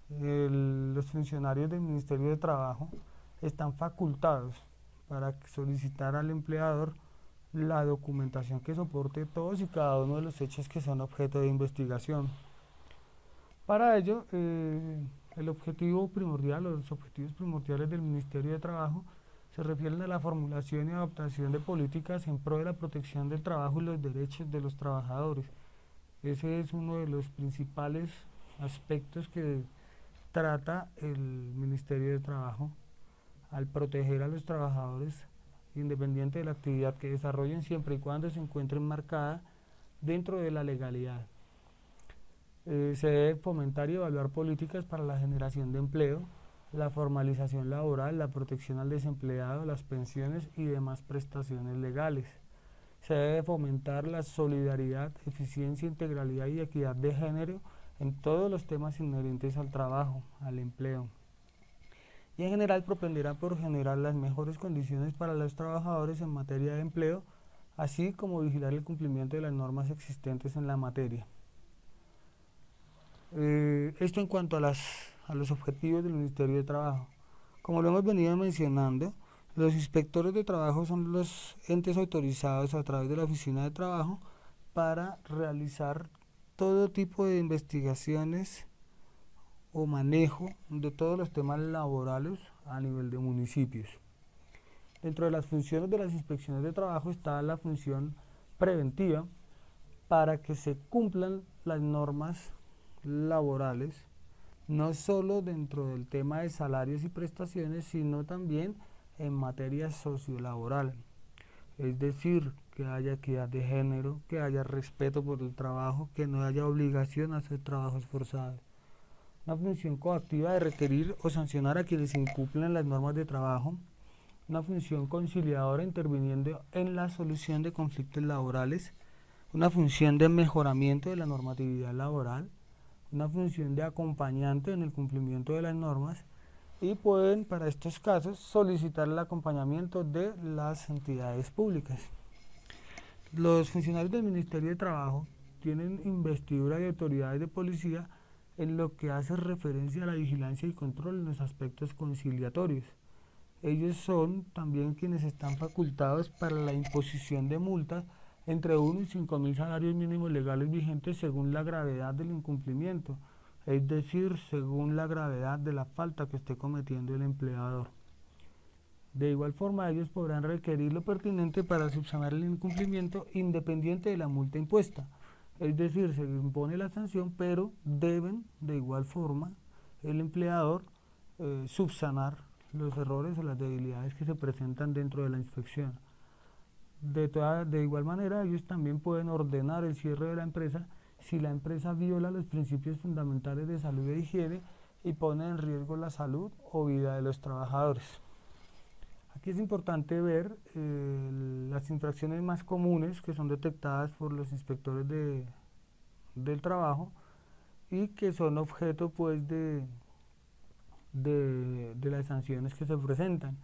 Los funcionarios del Ministerio de Trabajo están facultados para solicitar al empleador la documentación que soporte todos y cada uno de los hechos que son objeto de investigación. Para ello, el objetivo primordial o los objetivos primordiales del Ministerio de Trabajo se refieren a la formulación y adaptación de políticas en pro de la protección del trabajo y los derechos de los trabajadores. Ese es uno de los principales aspectos que trata el Ministerio de Trabajo al proteger a los trabajadores independiente de la actividad que desarrollen siempre y cuando se encuentre enmarcada dentro de la legalidad. Se debe fomentar y evaluar políticas para la generación de empleo, la formalización laboral, la protección al desempleado, las pensiones y demás prestaciones legales. Se debe fomentar la solidaridad, eficiencia, integralidad y equidad de género en todos los temas inherentes al trabajo, al empleo. Y en general propenderá por generar las mejores condiciones para los trabajadores en materia de empleo, así como vigilar el cumplimiento de las normas existentes en la materia. Esto en cuanto a los objetivos del Ministerio de Trabajo. Como lo hemos venido mencionando, los inspectores de trabajo son los entes autorizados a través de la Oficina de Trabajo para realizar todo tipo de investigaciones o manejo de todos los temas laborales a nivel de municipios. Dentro de las funciones de las inspecciones de trabajo está la función preventiva para que se cumplan las normas laborales, no solo dentro del tema de salarios y prestaciones, sino también en materia sociolaboral. Es decir, que haya equidad de género, que haya respeto por el trabajo, que no haya obligación a hacer trabajos forzados. Una función coactiva de requerir o sancionar a quienes incumplen las normas de trabajo. Una función conciliadora interviniendo en la solución de conflictos laborales. Una función de mejoramiento de la normatividad laboral. Una función de acompañante en el cumplimiento de las normas. Y pueden, para estos casos, solicitar el acompañamiento de las entidades públicas. Los funcionarios del Ministerio de Trabajo tienen investidura de autoridades de policía en lo que hace referencia a la vigilancia y control en los aspectos conciliatorios. Ellos son también quienes están facultados para la imposición de multas entre 1 y 5.000 salarios mínimos legales vigentes según la gravedad del incumplimiento, es decir, según la gravedad de la falta que esté cometiendo el empleador. De igual forma, ellos podrán requerir lo pertinente para subsanar el incumplimiento independiente de la multa impuesta. Es decir, se impone la sanción, pero deben, de igual forma, el empleador subsanar los errores o las debilidades que se presentan dentro de la inspección. De igual manera, ellos también pueden ordenar el cierre de la empresa si la empresa viola los principios fundamentales de salud e higiene y pone en riesgo la salud o vida de los trabajadores. Aquí es importante ver las infracciones más comunes que son detectadas por los inspectores del trabajo y que son objeto pues de las sanciones que se presentan.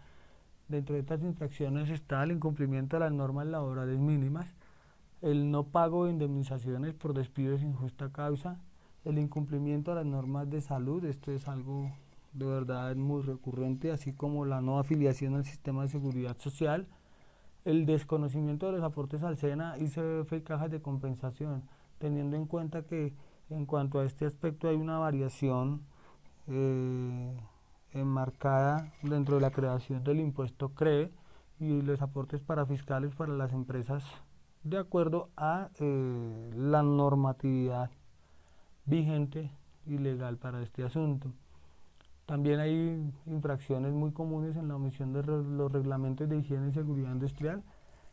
Dentro de estas infracciones está el incumplimiento de las normas laborales mínimas, el no pago de indemnizaciones por despidos sin justa causa, el incumplimiento de las normas de salud. Esto es algo de verdad es muy recurrente, así como la no afiliación al sistema de seguridad social, el desconocimiento de los aportes al SENA, ICBF y cajas de compensación, teniendo en cuenta que en cuanto a este aspecto hay una variación eh, enmarcada dentro de la creación del impuesto CRE y los aportes parafiscales para las empresas de acuerdo a la normatividad vigente y legal para este asunto. También hay infracciones muy comunes en la omisión de los reglamentos de higiene y seguridad industrial.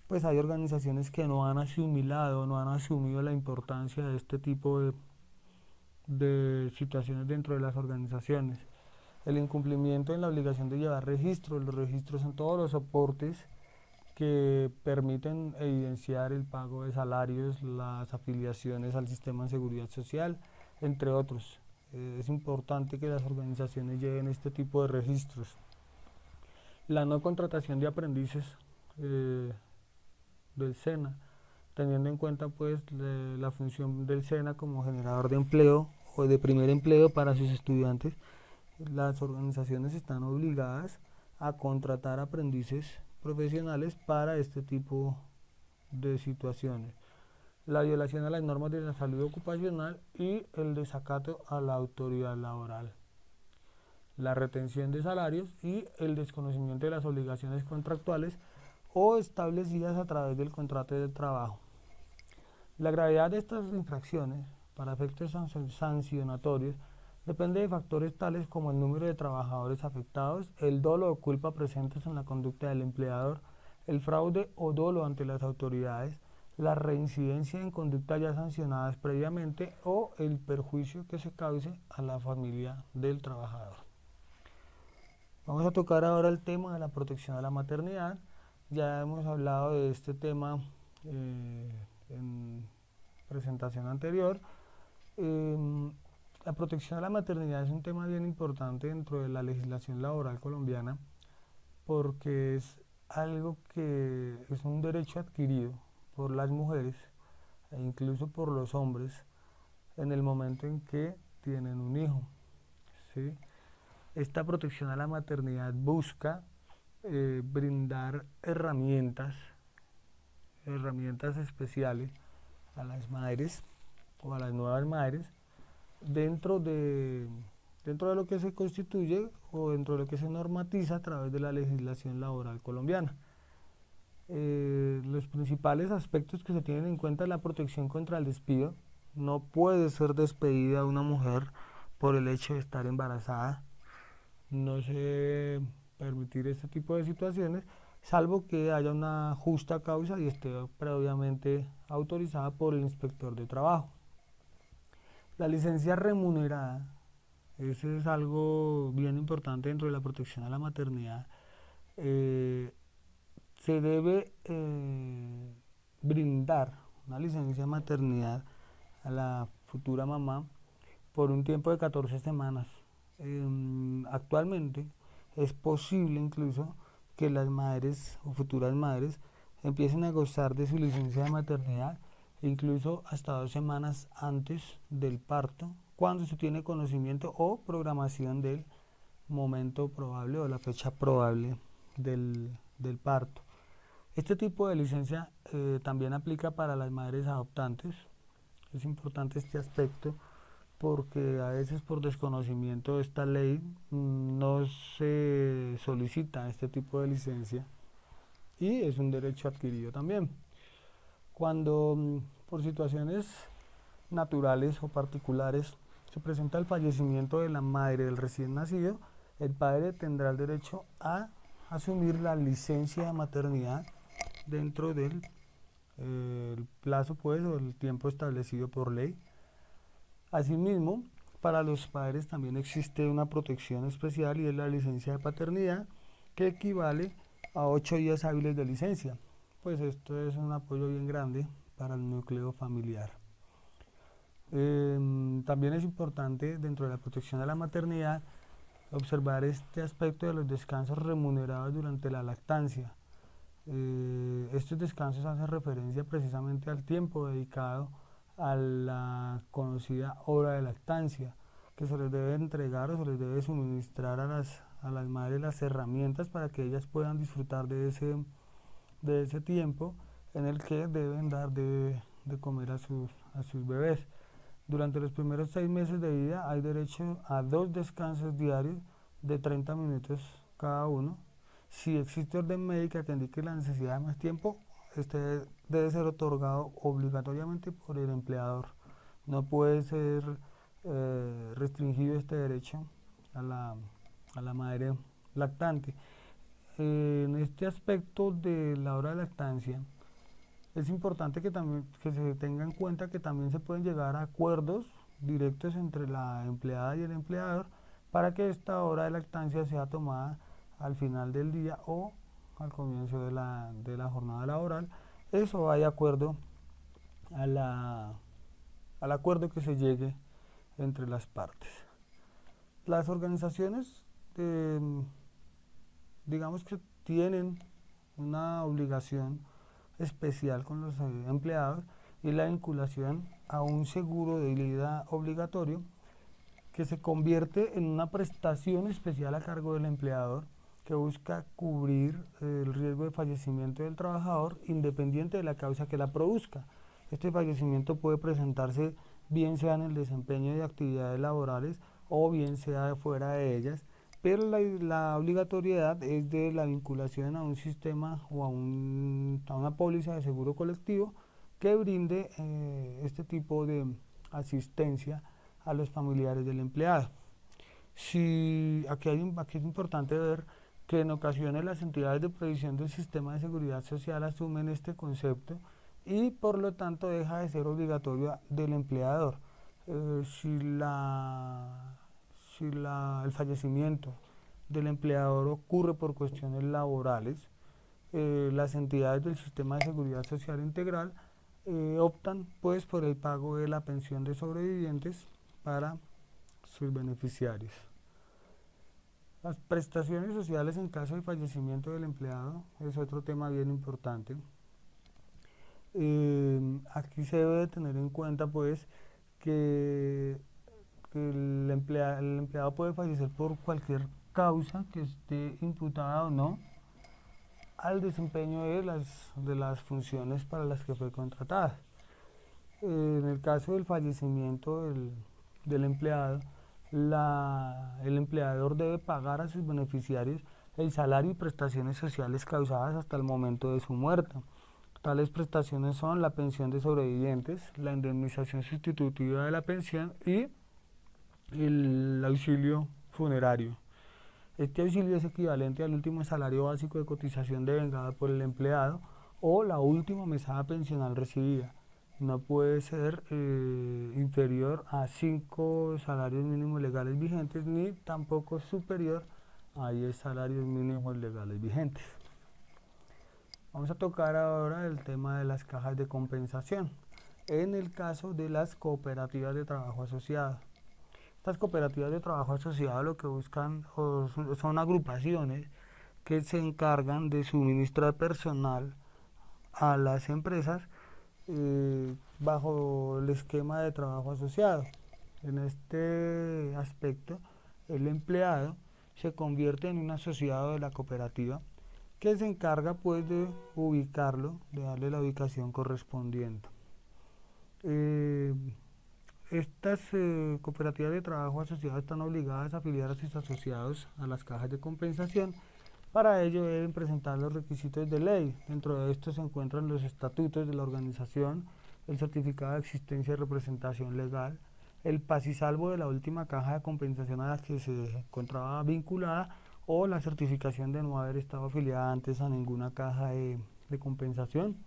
Pues hay organizaciones que no han asimilado, no han asumido la importancia de este tipo de situaciones dentro de las organizaciones. El incumplimiento en la obligación de llevar registros. Los registros son todos los soportes que permiten evidenciar el pago de salarios, las afiliaciones al sistema de seguridad social, entre otros. Es importante que las organizaciones lleven este tipo de registros. La no contratación de aprendices del SENA, teniendo en cuenta pues la función del SENA como generador de empleo o de primer empleo para sus estudiantes, las organizaciones están obligadas a contratar aprendices profesionales para este tipo de situaciones. La violación a las normas de la salud ocupacional y el desacato a la autoridad laboral. La retención de salarios y el desconocimiento de las obligaciones contractuales o establecidas a través del contrato de trabajo. La gravedad de estas infracciones para efectos sancionatorios depende de factores tales como el número de trabajadores afectados, el dolo o culpa presentes en la conducta del empleador, el fraude o dolo ante las autoridades, la reincidencia en conductas ya sancionadas previamente o el perjuicio que se cause a la familia del trabajador. Vamos a tocar ahora el tema de la protección a la maternidad. Ya hemos hablado de este tema en presentación anterior. La protección a la maternidad es un tema bien importante dentro de la legislación laboral colombiana porque es algo que es un derecho adquirido por las mujeres e incluso por los hombres en el momento en que tienen un hijo, ¿sí? Esta protección a la maternidad busca brindar herramientas especiales a las madres o a las nuevas madres dentro de lo que se constituye o dentro de lo que se normatiza a través de la legislación laboral colombiana. Los principales aspectos que se tienen en cuenta es la protección contra el despido. No puede ser despedida una mujer por el hecho de estar embarazada. No se debe permitir este tipo de situaciones, salvo que haya una justa causa y esté previamente autorizada por el inspector de trabajo. La licencia remunerada, eso es algo bien importante dentro de la protección a la maternidad. Se debe brindar una licencia de maternidad a la futura mamá por un tiempo de 14 semanas. Actualmente es posible incluso que las madres o futuras madres empiecen a gozar de su licencia de maternidad incluso hasta 2 semanas antes del parto, cuando se tiene conocimiento o programación del momento probable o la fecha probable del parto. Este tipo de licencia también aplica para las madres adoptantes. Es importante este aspecto porque a veces por desconocimiento de esta ley no se solicita este tipo de licencia y es un derecho adquirido también. Cuando por situaciones naturales o particulares se presenta el fallecimiento de la madre del recién nacido, el padre tendrá el derecho a asumir la licencia de maternidad dentro del el plazo pues o el tiempo establecido por ley. Asimismo, para los padres también existe una protección especial y es la licencia de paternidad que equivale a 8 días hábiles de licencia. Pues esto es un apoyo bien grande para el núcleo familiar. También es importante dentro de la protección de la maternidad observar este aspecto de los descansos remunerados durante la lactancia. Estos descansos hacen referencia precisamente al tiempo dedicado a la conocida hora de lactancia, que se les debe entregar o se les debe suministrar a las madres las herramientas para que ellas puedan disfrutar de ese tiempo en el que deben dar de comer a sus bebés. Durante los primeros 6 meses de vida hay derecho a 2 descansos diarios de 30 minutos cada uno. Si existe orden médica que indique la necesidad de más tiempo, este debe ser otorgado obligatoriamente por el empleador. No puede ser restringido este derecho a la madre lactante. En este aspecto de la hora de lactancia, es importante que se tenga en cuenta que también se pueden llegar a acuerdos directos entre la empleada y el empleador para que esta hora de lactancia sea tomada al final del día o al comienzo de la jornada laboral. Eso va de acuerdo al acuerdo que se llegue entre las partes. Las organizaciones, digamos que tienen una obligación especial con los empleados y la vinculación a un seguro de vida obligatorio que se convierte en una prestación especial a cargo del empleador que busca cubrir el riesgo de fallecimiento del trabajador independiente de la causa que la produzca. Este fallecimiento puede presentarse bien sea en el desempeño de actividades laborales o bien sea fuera de ellas, pero la obligatoriedad es de la vinculación a un sistema o a una póliza de seguro colectivo que brinde este tipo de asistencia a los familiares del empleado. Aquí es importante ver que en ocasiones las entidades de provisión del sistema de seguridad social asumen este concepto y por lo tanto deja de ser obligatorio del empleador. El fallecimiento del empleador ocurre por cuestiones laborales, las entidades del sistema de seguridad social integral optan pues por el pago de la pensión de sobrevivientes para sus beneficiarios. Las prestaciones sociales en caso de fallecimiento del empleado es otro tema bien importante. Aquí se debe tener en cuenta pues que el empleado puede fallecer por cualquier causa que esté imputada o no al desempeño de las funciones para las que fue contratado. En el caso del fallecimiento del empleado, el empleador debe pagar a sus beneficiarios el salario y prestaciones sociales causadas hasta el momento de su muerte. Tales prestaciones son la pensión de sobrevivientes, la indemnización sustitutiva de la pensión y el auxilio funerario. Este auxilio es equivalente al último salario básico de cotización devengada por el empleado o la última mesada pensional recibida. No puede ser inferior a 5 salarios mínimos legales vigentes ni tampoco superior a 10 salarios mínimos legales vigentes. Vamos a tocar ahora el tema de las cajas de compensación. En el caso de las cooperativas de trabajo asociado. Estas cooperativas de trabajo asociado lo que buscan son agrupaciones que se encargan de suministrar personal a las empresas bajo el esquema de trabajo asociado. En este aspecto, el empleado se convierte en un asociado de la cooperativa que se encarga pues de ubicarlo, de darle la ubicación correspondiente. Estas cooperativas de trabajo asociadas están obligadas a afiliar a sus asociados a las cajas de compensación. Para ello deben presentar los requisitos de ley. Dentro de estos se encuentran los estatutos de la organización, el certificado de existencia y representación legal, el paz-y-salvo de la última caja de compensación a la que se encontraba vinculada o la certificación de no haber estado afiliada antes a ninguna caja de compensación,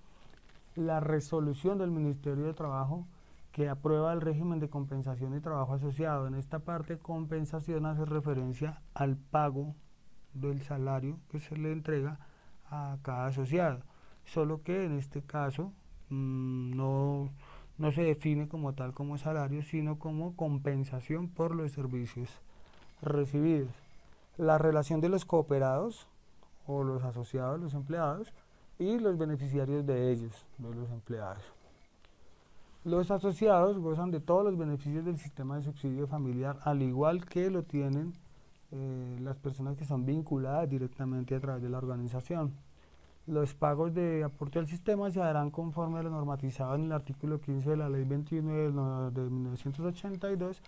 la resolución del Ministerio de Trabajo que aprueba el régimen de compensación y trabajo asociado. En esta parte, compensación hace referencia al pago del salario que se le entrega a cada asociado, solo que en este caso no se define como tal como salario, sino como compensación por los servicios recibidos. La relación de los cooperados o los asociados, los empleados, y los beneficiarios de ellos, de los empleados. Los asociados gozan de todos los beneficios del sistema de subsidio familiar, al igual que lo tienen las personas que son vinculadas directamente a través de la organización. Los pagos de aporte al sistema se harán conforme a lo normatizado en el artículo 15 de la Ley 21 de 1982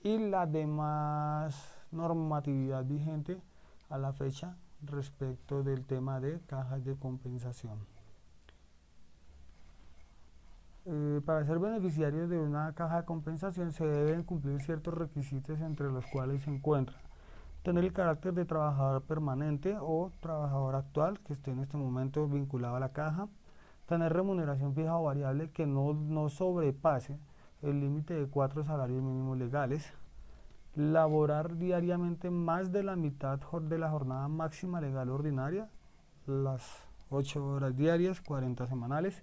y la demás normatividad vigente a la fecha respecto del tema de cajas de compensación. Para ser beneficiarios de una caja de compensación se deben cumplir ciertos requisitos, entre los cuales se encuentran tener el carácter de trabajador permanente o trabajador actual que esté en este momento vinculado a la caja, tener remuneración fija o variable que no sobrepase el límite de 4 salarios mínimos legales, laborar diariamente más de la mitad de la jornada máxima legal ordinaria, las 8 horas diarias, 40 semanales,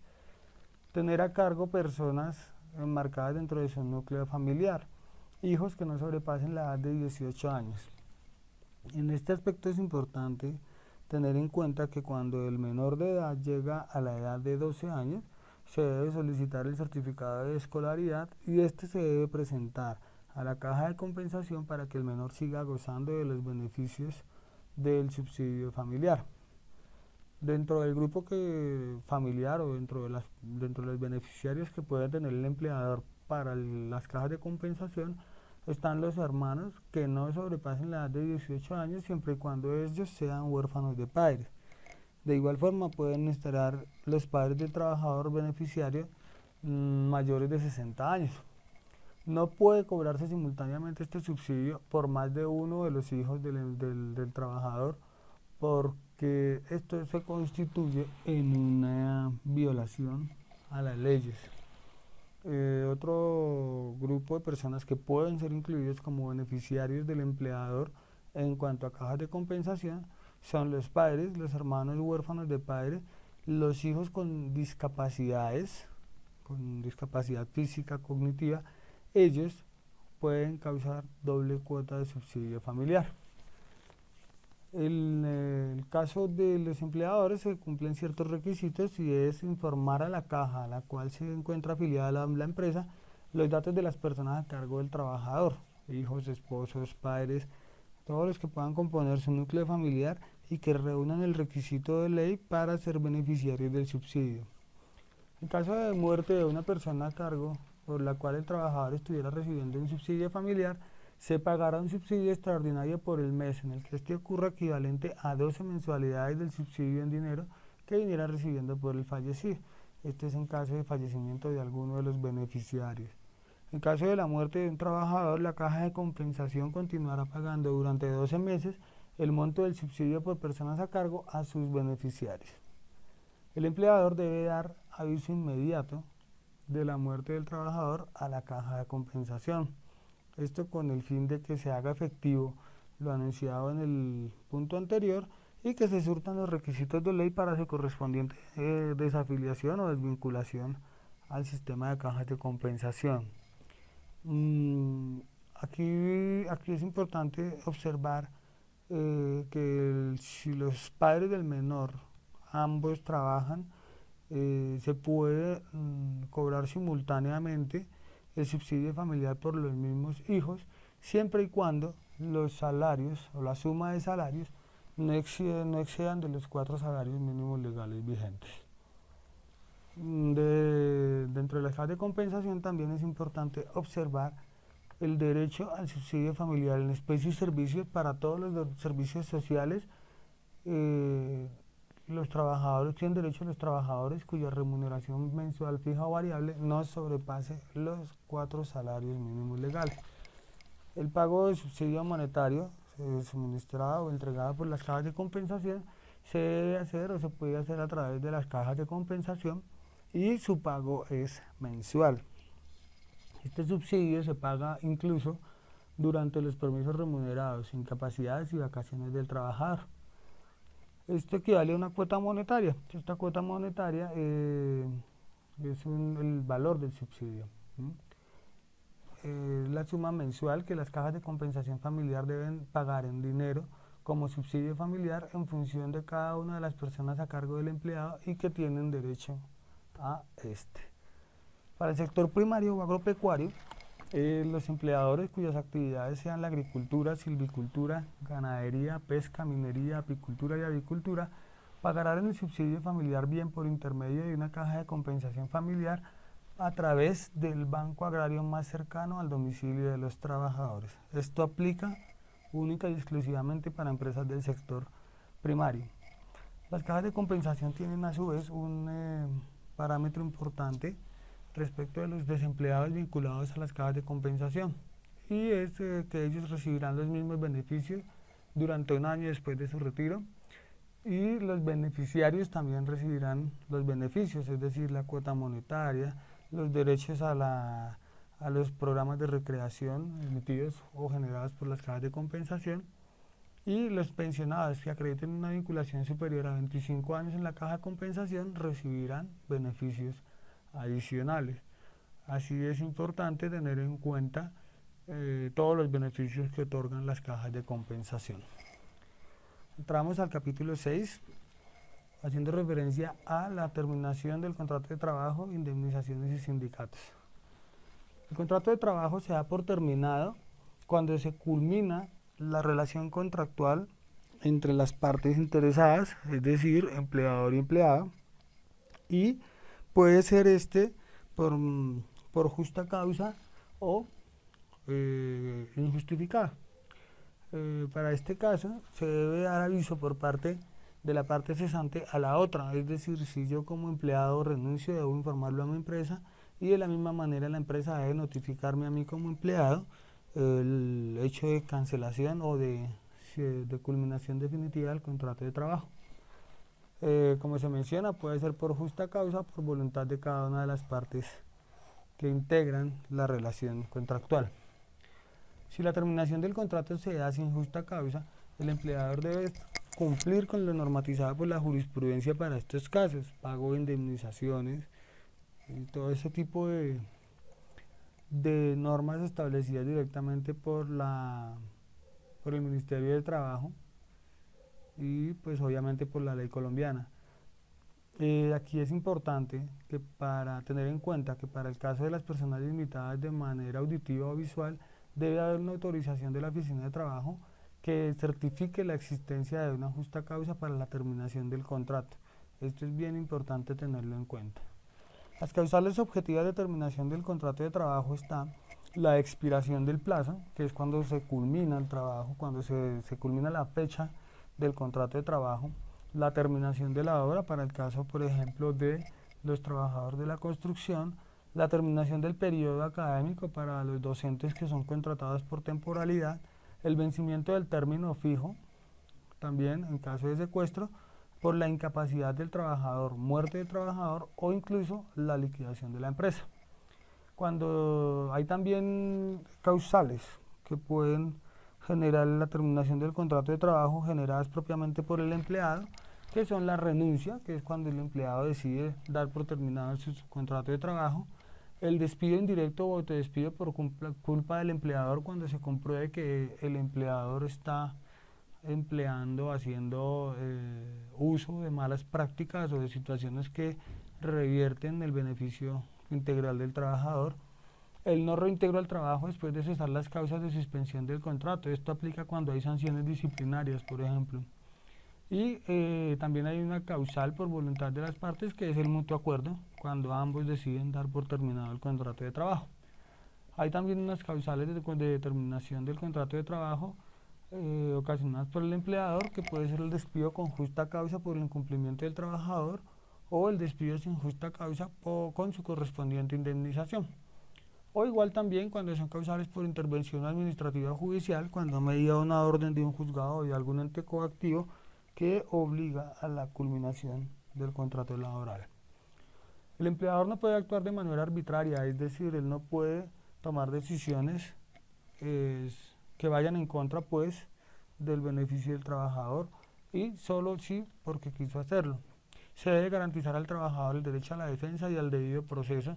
tener a cargo personas enmarcadas dentro de su núcleo familiar, hijos que no sobrepasen la edad de 18 años. En este aspecto es importante tener en cuenta que cuando el menor de edad llega a la edad de 12 años, se debe solicitar el certificado de escolaridad y este se debe presentar a la caja de compensación para que el menor siga gozando de los beneficios del subsidio familiar. Dentro del grupo familiar o dentro de los beneficiarios que puede tener el empleador para las cajas de compensación están los hermanos que no sobrepasen la edad de 18 años siempre y cuando ellos sean huérfanos de padres. De igual forma pueden estar los padres del trabajador beneficiario mayores de 60 años. No puede cobrarse simultáneamente este subsidio por más de uno de los hijos del trabajador, porque esto se constituye en una violación a las leyes. Otro grupo de personas que pueden ser incluidos como beneficiarios del empleador en cuanto a cajas de compensación son los padres, los hermanos huérfanos de padres, los hijos con discapacidades, con discapacidad física, cognitiva. Ellos pueden causar doble cuota de subsidio familiar. En el caso de los empleadores se cumplen ciertos requisitos y es informar a la caja a la cual se encuentra afiliada la empresa los datos de las personas a cargo del trabajador, hijos, esposos, padres, todos los que puedan componer su núcleo familiar y que reúnan el requisito de ley para ser beneficiarios del subsidio. En caso de muerte de una persona a cargo por la cual el trabajador estuviera recibiendo un subsidio familiar, se pagará un subsidio extraordinario por el mes en el que este ocurra, equivalente a 12 mensualidades del subsidio en dinero que viniera recibiendo por el fallecido. Este es en caso de fallecimiento de alguno de los beneficiarios. En caso de la muerte de un trabajador, la caja de compensación continuará pagando durante 12 meses el monto del subsidio por personas a cargo a sus beneficiarios. El empleador debe dar aviso inmediato de la muerte del trabajador a la caja de compensación. Esto con el fin de que se haga efectivo lo anunciado en el punto anterior y que se surtan los requisitos de ley para su correspondiente desafiliación o desvinculación al sistema de cajas de compensación. Aquí es importante observar que si los padres del menor ambos trabajan, se puede cobrar simultáneamente el subsidio familiar por los mismos hijos, siempre y cuando los salarios o la suma de salarios no excedan de los 4 salarios mínimos legales vigentes. Dentro de las cajas de compensación también es importante observar el derecho al subsidio familiar en especie y servicios para todos los servicios sociales. Los trabajadores tienen derecho a los trabajadores cuya remuneración mensual fija o variable no sobrepase los 4 salarios mínimos legales. El pago de subsidio monetario suministrado o entregado por las cajas de compensación se debe hacer o se puede hacer a través de las cajas de compensación y su pago es mensual. Este subsidio se paga incluso durante los permisos remunerados, incapacidades y vacaciones del trabajador. Esto equivale a una cuota monetaria. Esta cuota monetaria es el valor del subsidio. La suma mensual que las cajas de compensación familiar deben pagar en dinero como subsidio familiar en función de cada una de las personas a cargo del empleado y que tienen derecho a este. Para el sector primario o agropecuario, los empleadores cuyas actividades sean la agricultura, silvicultura, ganadería, pesca, minería, apicultura y avicultura, pagarán el subsidio familiar bien por intermedio de una caja de compensación familiar a través del banco agrario más cercano al domicilio de los trabajadores. Esto aplica única y exclusivamente para empresas del sector primario. Las cajas de compensación tienen a su vez un parámetro importante respecto de los desempleados vinculados a las cajas de compensación, y es que ellos recibirán los mismos beneficios durante un año después de su retiro, y los beneficiarios también recibirán los beneficios, es decir, la cuota monetaria, los derechos a los programas de recreación emitidos o generados por las cajas de compensación, y los pensionados que acrediten una vinculación superior a 25 años en la caja de compensación recibirán beneficios adicionales. Así es importante tener en cuenta todos los beneficios que otorgan las cajas de compensación. Entramos al capítulo 6, haciendo referencia a la terminación del contrato de trabajo, indemnizaciones y sindicatos. El contrato de trabajo se da por terminado cuando se culmina la relación contractual entre las partes interesadas, es decir, empleador y empleado, y puede ser por justa causa o injustificada. Para este caso se debe dar aviso por parte de la parte cesante a la otra, es decir, si yo como empleado renuncio, debo informarlo a mi empresa, y de la misma manera la empresa debe notificarme a mí como empleado el hecho de cancelación o de culminación definitiva del contrato de trabajo. Como se menciona, puede ser por justa causa o por voluntad de cada una de las partes que integran la relación contractual. Si la terminación del contrato se da sin justa causa, el empleador debe cumplir con lo normatizado por la jurisprudencia para estos casos, pago de indemnizaciones y todo ese tipo de normas establecidas directamente por el Ministerio del Trabajo y pues obviamente por la ley colombiana. Aquí es importante que para tener en cuenta que para el caso de las personas limitadas de manera auditiva o visual debe haber una autorización de la oficina de trabajo que certifique la existencia de una justa causa para la terminación del contrato. Esto es bien importante tenerlo en cuenta. Las causales objetivas de terminación del contrato de trabajo están la expiración del plazo, que es cuando se culmina el trabajo, cuando se culmina la fecha del contrato de trabajo, la terminación de la obra, para el caso, por ejemplo, de los trabajadores de la construcción, la terminación del periodo académico para los docentes que son contratados por temporalidad, el vencimiento del término fijo, también en caso de secuestro, por la incapacidad del trabajador, muerte del trabajador o incluso la liquidación de la empresa. Cuando hay también causales que pueden generar la terminación del contrato de trabajo generadas propiamente por el empleado, que son la renuncia, que es cuando el empleado decide dar por terminado su contrato de trabajo, el despido indirecto o autodespido por culpa del empleador, cuando se compruebe que el empleador está empleando, haciendo uso de malas prácticas o de situaciones que revierten el beneficio integral del trabajador. El no reintegro al trabajo después de cesar las causas de suspensión del contrato. Esto aplica cuando hay sanciones disciplinarias, por ejemplo. Y también hay una causal por voluntad de las partes, que es el mutuo acuerdo, cuando ambos deciden dar por terminado el contrato de trabajo. Hay también unas causales de determinación del contrato de trabajo ocasionadas por el empleador, que puede ser el despido con justa causa por el incumplimiento del trabajador o el despido sin justa causa con su correspondiente indemnización. O igual también cuando son causales por intervención administrativa o judicial, cuando ha mediado una orden de un juzgado o de algún ente coactivo que obliga a la culminación del contrato laboral. El empleador no puede actuar de manera arbitraria, es decir, él no puede tomar decisiones que vayan en contra pues del beneficio del trabajador, y solo sí porque quiso hacerlo. Se debe garantizar al trabajador el derecho a la defensa y al debido proceso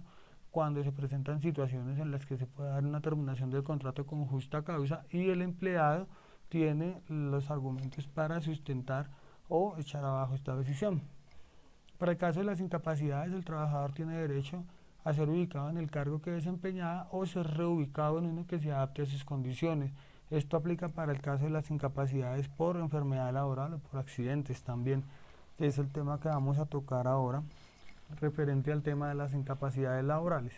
cuando se presentan situaciones en las que se puede dar una terminación del contrato con justa causa y el empleado tiene los argumentos para sustentar o echar abajo esta decisión. Para el caso de las incapacidades, el trabajador tiene derecho a ser ubicado en el cargo que desempeñaba o ser reubicado en uno que se adapte a sus condiciones. Esto aplica para el caso de las incapacidades por enfermedad laboral o por accidentes también, que es el tema que vamos a tocar ahora, referente al tema de las incapacidades laborales.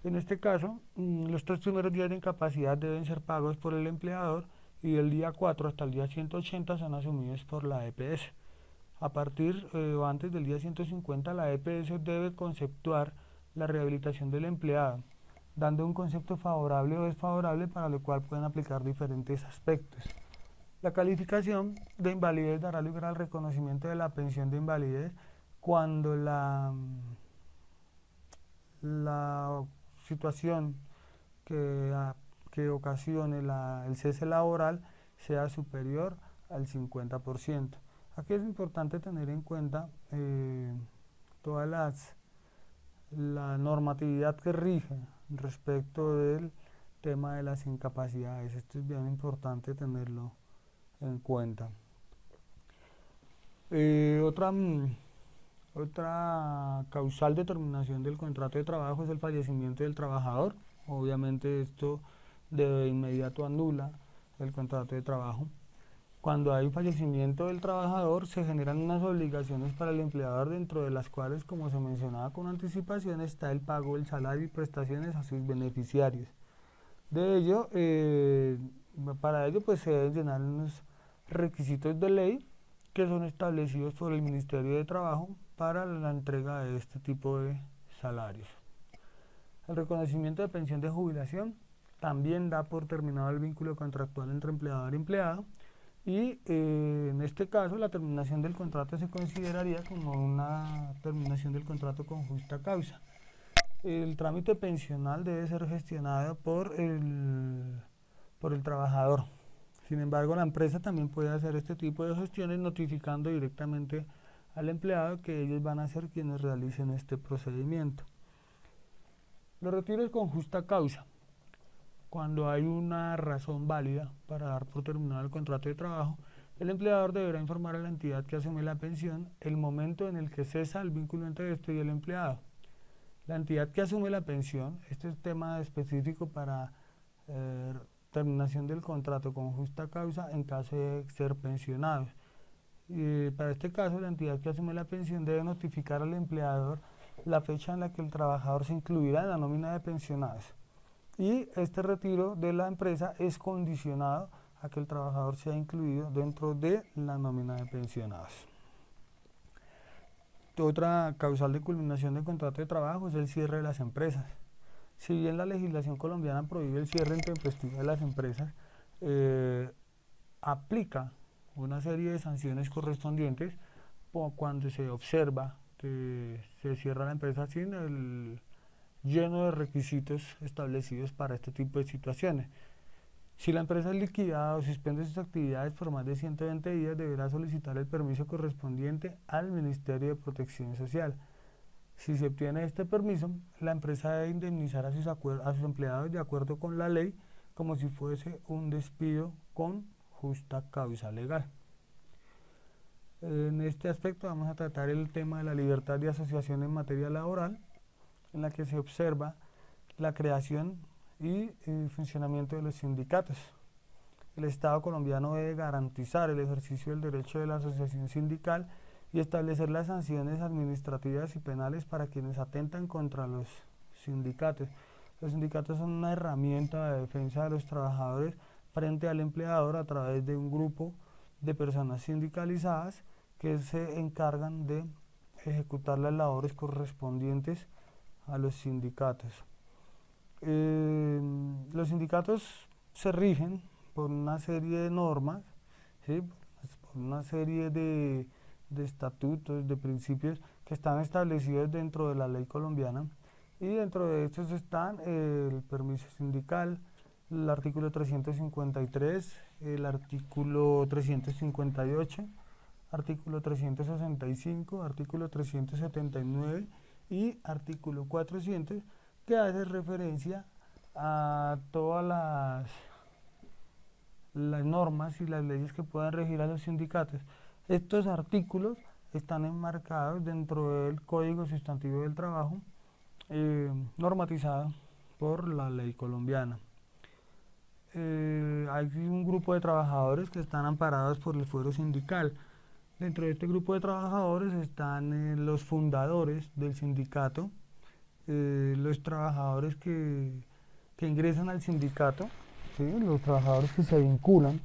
En este caso, los 3 primeros días de incapacidad deben ser pagos por el empleador y del día 4 hasta el día 180 son asumidos por la EPS. A partir o antes del día 150, la EPS debe conceptuar la rehabilitación del empleado, dando un concepto favorable o desfavorable para lo cual pueden aplicar diferentes aspectos. La calificación de invalidez dará lugar al reconocimiento de la pensión de invalidez cuando la situación que ocasione el cese laboral sea superior al 50%. Aquí es importante tener en cuenta toda la normatividad que rige respecto del tema de las incapacidades. Esto es bien importante tenerlo en cuenta. Otra causal de terminación del contrato de trabajo es el fallecimiento del trabajador. Obviamente esto de inmediato anula el contrato de trabajo. Cuando hay fallecimiento del trabajador se generan unas obligaciones para el empleador, dentro de las cuales, como se mencionaba con anticipación, está el pago del salario y prestaciones a sus beneficiarios. De ello, para ello pues se deben llenar unos requisitos de ley que son establecidos por el Ministerio de Trabajo para la entrega de este tipo de salarios. El reconocimiento de pensión de jubilación también da por terminado el vínculo contractual entre empleador y empleado, y en este caso la terminación del contrato se consideraría como una terminación del contrato con justa causa. El trámite pensional debe ser gestionado por el trabajador. Sin embargo, la empresa también puede hacer este tipo de gestiones notificando directamente al empleado que ellos van a ser quienes realicen este procedimiento. Los retiros con justa causa. Cuando hay una razón válida para dar por terminado el contrato de trabajo, el empleador deberá informar a la entidad que asume la pensión el momento en el que cesa el vínculo entre este y el empleado. La entidad que asume la pensión, este es tema específico para terminación del contrato con justa causa en caso de ser pensionados. Para este caso, la entidad que asume la pensión debe notificar al empleador la fecha en la que el trabajador se incluirá en la nómina de pensionados. Y este retiro de la empresa es condicionado a que el trabajador sea incluido dentro de la nómina de pensionados. Otra causal de culminación del contrato de trabajo es el cierre de las empresas. Si bien la legislación colombiana prohíbe el cierre intempestivo de las empresas, aplica una serie de sanciones correspondientes cuando se observa que se cierra la empresa sin el lleno de requisitos establecidos para este tipo de situaciones. Si la empresa es liquidada o suspende sus actividades por más de 120 días, deberá solicitar el permiso correspondiente al Ministerio de Protección Social. Si se obtiene este permiso, la empresa debe indemnizar a sus empleados de acuerdo con la ley, como si fuese un despido con justa causa legal. En este aspecto vamos a tratar el tema de la libertad de asociación en materia laboral, en la que se observa la creación y funcionamiento de los sindicatos. El Estado colombiano debe garantizar el ejercicio del derecho de la asociación sindical y establecer las sanciones administrativas y penales para quienes atentan contra los sindicatos. Los sindicatos son una herramienta de defensa de los trabajadores frente al empleador a través de un grupo de personas sindicalizadas que se encargan de ejecutar las labores correspondientes a los sindicatos. Los sindicatos se rigen por una serie de normas, ¿sí? Por una serie de estatutos, de principios que están establecidos dentro de la ley colombiana, y dentro de estos están el permiso sindical, el artículo 353, el artículo 358, artículo 365, artículo 379 y artículo 400, que hace referencia a todas las normas y las leyes que puedan regir a los sindicatos. Estos artículos están enmarcados dentro del Código Sustantivo del Trabajo, normatizada por la ley colombiana. Hay un grupo de trabajadores que están amparados por el fuero sindical. Dentro de este grupo de trabajadores están los fundadores del sindicato, los trabajadores que ingresan al sindicato, ¿sí? Los trabajadores que se vinculan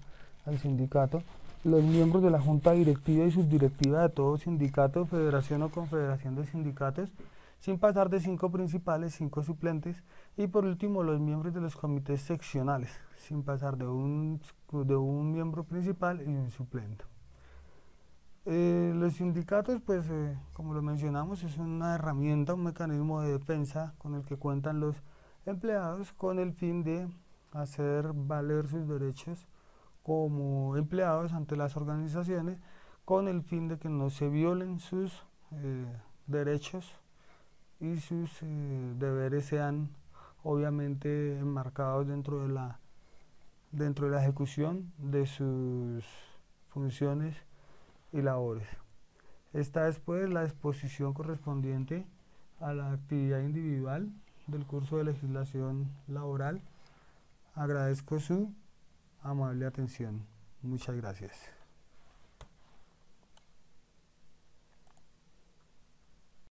al sindicato, los miembros de la junta directiva y subdirectiva de todo sindicato, federación o confederación de sindicatos, sin pasar de 5 principales, 5 suplentes, y por último los miembros de los comités seccionales, sin pasar de un miembro principal y un suplente. Los sindicatos, pues, como lo mencionamos, es una herramienta, un mecanismo de defensa con el que cuentan los empleados con el fin de hacer valer sus derechos como empleados ante las organizaciones, con el fin de que no se violen sus derechos y sus deberes sean obviamente enmarcados dentro de la ejecución de sus funciones y labores. Esta es pues la exposición correspondiente a la actividad individual del curso de legislación laboral. Agradezco su amable atención. Muchas gracias.